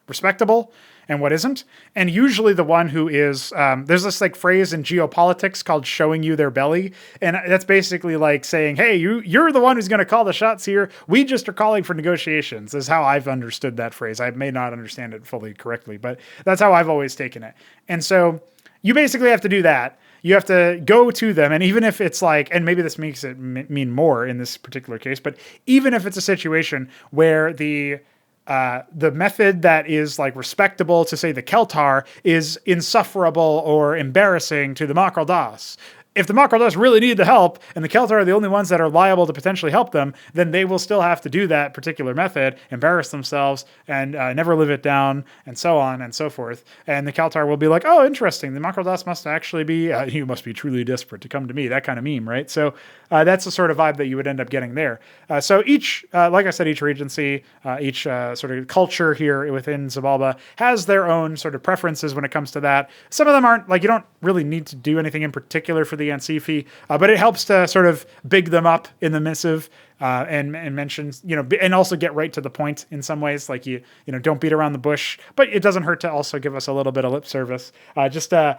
respectable and what isn't. And usually the one who is, there's this like phrase in geopolitics called showing you their belly. And that's basically like saying, hey, you're the one who's going to call the shots here. We just are calling for negotiations, is how I've understood that phrase. I may not understand it fully correctly, but that's how I've always taken it. And so you basically have to do that. You have to go to them, and even if it's like, and maybe this makes it mean more in this particular case, but even if it's a situation where the method that is like respectable to say the Keltar is insufferable or embarrassing to the Makraldas. If the Makraldas really need the help, and the Keltar are the only ones that are liable to potentially help them, then they will still have to do that particular method, embarrass themselves, and never live it down, and so on and so forth. And the Keltar will be like, oh, interesting, the Makraldas must actually be, you must be truly desperate to come to me, that kind of meme, right? So that's the sort of vibe that you would end up getting there. So each, like I said, each regency, each sort of culture here within Xibalba has their own sort of preferences when it comes to that. Some of them aren't, like, you don't really need to do anything in particular for the Ancifi, but it helps to sort of big them up in the missive and mention, and also get right to the point in some ways. Like you don't beat around the bush, but it doesn't hurt to also give us a little bit of lip service. Don't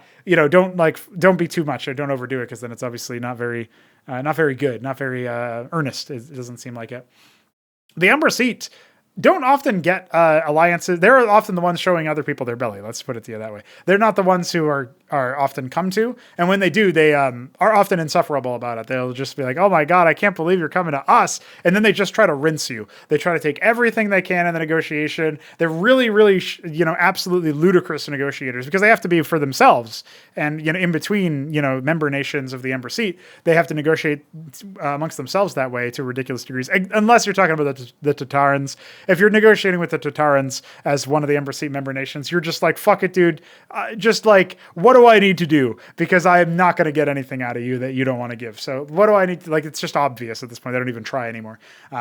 be too much or don't overdo it, because then it's obviously not very good, not very earnest. It doesn't seem like it. The Umbra Seat don't often get alliances. They're often the ones showing other people their belly. Let's put it to you that way. They're not the ones who are often come to. And when they do, they are often insufferable about it. They'll just be like, oh my God, I can't believe you're coming to us. And then they just try to rinse you. They try to take everything they can in the negotiation. They're really, really, absolutely ludicrous negotiators, because they have to be for themselves. And, in between, member nations of the Umbra Seat, they have to negotiate amongst themselves that way to ridiculous degrees. Unless you're talking about the Tatarans. If you're negotiating with the Tatarans as one of the Umbra Seat member nations, you're just like, fuck it, dude. Just like, what do I need to do? Because I am not going to get anything out of you that you don't want to give. So what do I need to, it's just obvious at this point. They don't even try anymore.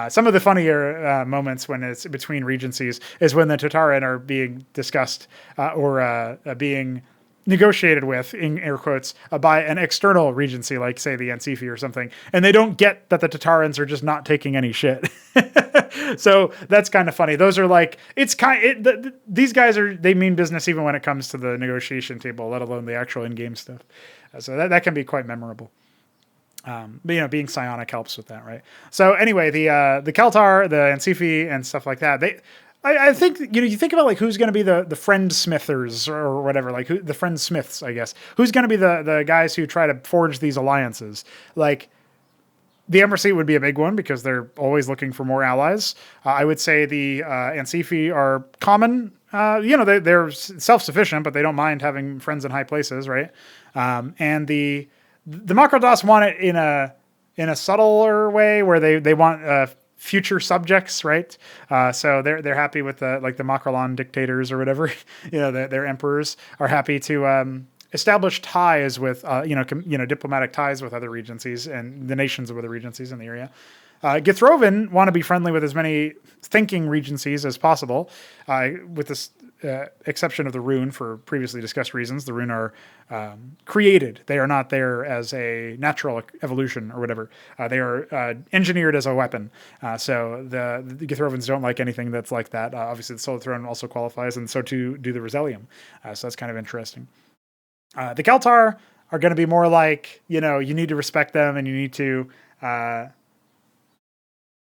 Some of the funnier moments when it's between regencies is when the Tataran are being discussed or being negotiated with, in air quotes, by an external regency, like say the Ancifi or something, and they don't get that the Tatarans are just not taking any shit. So that's kind of funny. Those are like, these guys they mean business even when it comes to the negotiation table, let alone the actual in-game stuff. So that can be quite memorable. But being psionic helps with that, right? So anyway, the Keltar, the Ancifi, and stuff like that, I think, you think about like who's going to be the friend smithers or whatever, like the friend smiths, I guess. Who's going to be the guys who try to forge these alliances? Like, the Umbra Seat would be a big one because they're always looking for more allies. I would say the Ancifi are common. They're self-sufficient, but they don't mind having friends in high places, right? And the Makraldas want it in a subtler way where they want future subjects, right? So they're happy with the Makralon dictators or whatever. Their emperors are happy to establish ties with diplomatic ties with other regencies and the nations of other regencies in the area. Githrovan want to be friendly with as many thinking regencies as possible, with this exception of the Rune for previously discussed reasons. The Rune are created. They are not there as a natural evolution or whatever. They are engineered as a weapon. So the Githrovans don't like anything that's like that. Obviously, the Solar Throne also qualifies, and so too do the Rosellium. So that's kind of interesting. The Keltar are going to be more like, you need to respect them, and you need to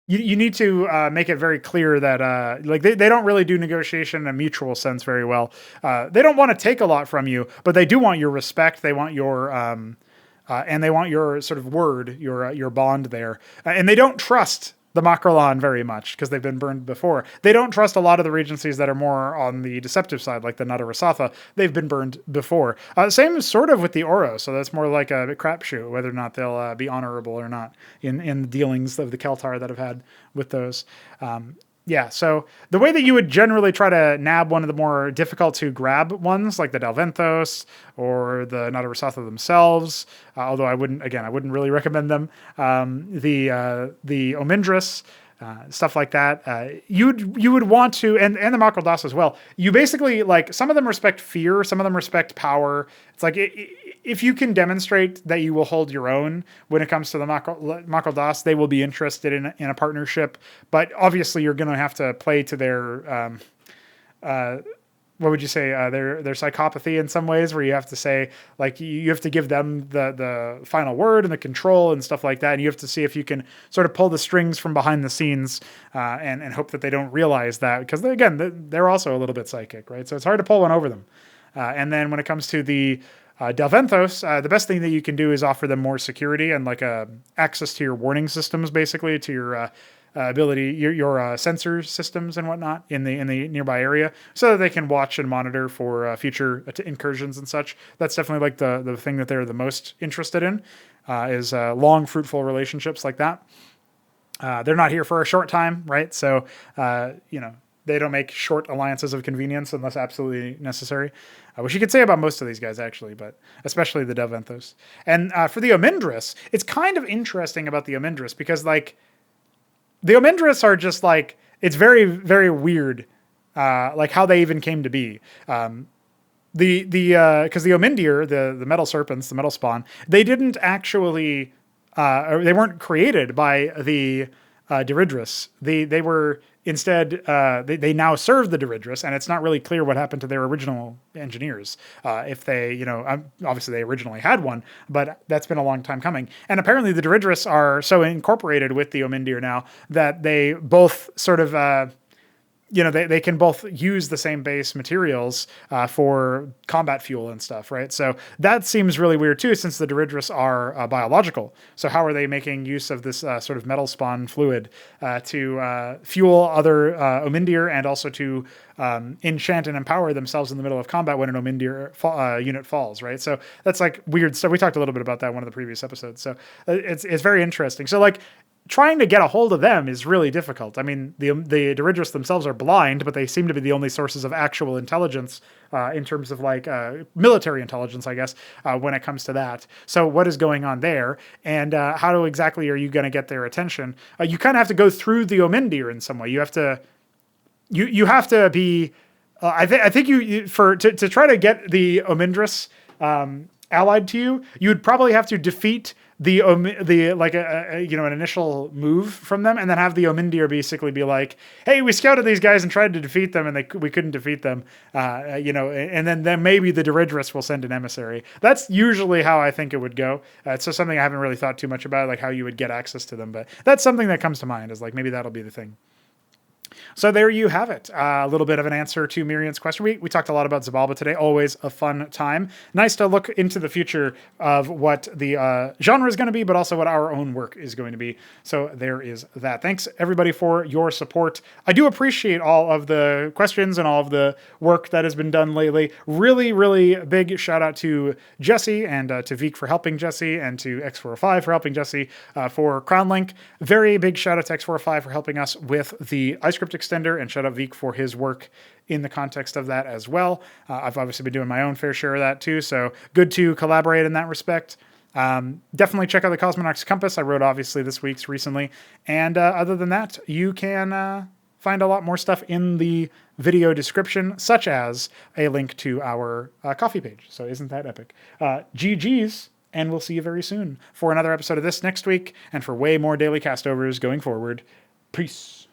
you need to make it very clear that they don't really do negotiation in a mutual sense very well. They don't want to take a lot from you, but they do want your respect. They want your and they want your sort of word, your bond there, and they don't trust the Macrolon very much because they've been burned before. They don't trust a lot of the regencies that are more on the deceptive side, like the Nadarasatha. They've been burned before. Same sort of with the Oro, so that's more like a crapshoot, whether or not they'll be honorable or not in the dealings of the Keltar that I've had with those. Yeah, so the way that you would generally try to nab one of the more difficult to grab ones, like the Dalventhos or the Nadarasatha themselves, although I wouldn't really recommend them. The Omindris, stuff like that. You would want to, and the Makroldas as well. You basically, like, some of them respect fear, some of them respect power. It's like, if you can demonstrate that you will hold your own when it comes to the Makroldas, they will be interested in a partnership. But obviously, you're going to have to play to their what would you say, their psychopathy in some ways, where you have to say, like, you have to give them the final word and the control and stuff like that. And you have to see if you can sort of pull the strings from behind the scenes and hope that they don't realize that, because again, they're also a little bit psychic, right? So it's hard to pull one over them. And then when it comes to the Dalventhos, the best thing that you can do is offer them more security and like access to your warning systems, basically, to your ability, your sensor systems and whatnot in the nearby area, so that they can watch and monitor for future incursions and such. That's definitely like the thing that they're the most interested in, is long, fruitful relationships like that. They're not here for a short time, right? So, they don't make short alliances of convenience unless absolutely necessary, which you could say about most of these guys, actually, but especially the Dalventhos. And for the Omindris, it's kind of interesting about the Omindris because, like, the Omindris are just like, it's very, very weird, like how they even came to be. Because the Omindir, the metal serpents, the metal spawn, they didn't actually, or they weren't created by the Diridris. They were instead, they now serve the Diridris, and it's not really clear what happened to their original engineers. If they, obviously they originally had one, but that's been a long time coming. And apparently the Diridris are so incorporated with the Omindir now that they both sort of, they can both use the same base materials for combat fuel and stuff, right? So that seems really weird too, since the Diridris are biological. So how are they making use of this sort of metal spawn fluid to fuel other Omindir and also to enchant and empower themselves in the middle of combat when an Omindir unit falls, right? So that's like weird stuff. We talked a little bit about that in one of the previous episodes. So it's very interesting. So like, trying to get a hold of them is really difficult. I mean, the Diridris themselves are blind, but they seem to be the only sources of actual intelligence in terms of like military intelligence, I guess, when it comes to that. So what is going on there, and how exactly are you going to get their attention? You kind of have to go through the Omindir in some way. You have to, you have to be. I think to try to get the Omindris allied to you, you would probably have to defeat an initial move from them, and then have the Omindir basically be like, hey, we scouted these guys and tried to defeat them, and we couldn't defeat them, and then maybe the Diridris will send an emissary. That's usually how I think it would go. It's just something I haven't really thought too much about, like how you would get access to them, but that's something that comes to mind, is like maybe that'll be the thing. So there you have it. A little bit of an answer to Myrian's question. We talked a lot about Xibalba today. Always a fun time. Nice to look into the future of what the genre is going to be, but also what our own work is going to be. So there is that. Thanks, everybody, for your support. I do appreciate all of the questions and all of the work that has been done lately. Really, really big shout out to Jesse and to Veek for helping Jesse, and to X405 for helping Jesse for CrownLink. Very big shout out to X405 for helping us with the iscript extender, and shout out Veek for his work in the context of that as well. I've obviously been doing my own fair share of that too, so good to collaborate in that respect. Definitely check out the Cosmonarchy Compass. I wrote obviously this week's recently, and other than that, you can find a lot more stuff in the video description, such as a link to our coffee page. So isn't that epic? GG's, and we'll see you very soon for another episode of this next week, and for way more daily castovers going forward. Peace.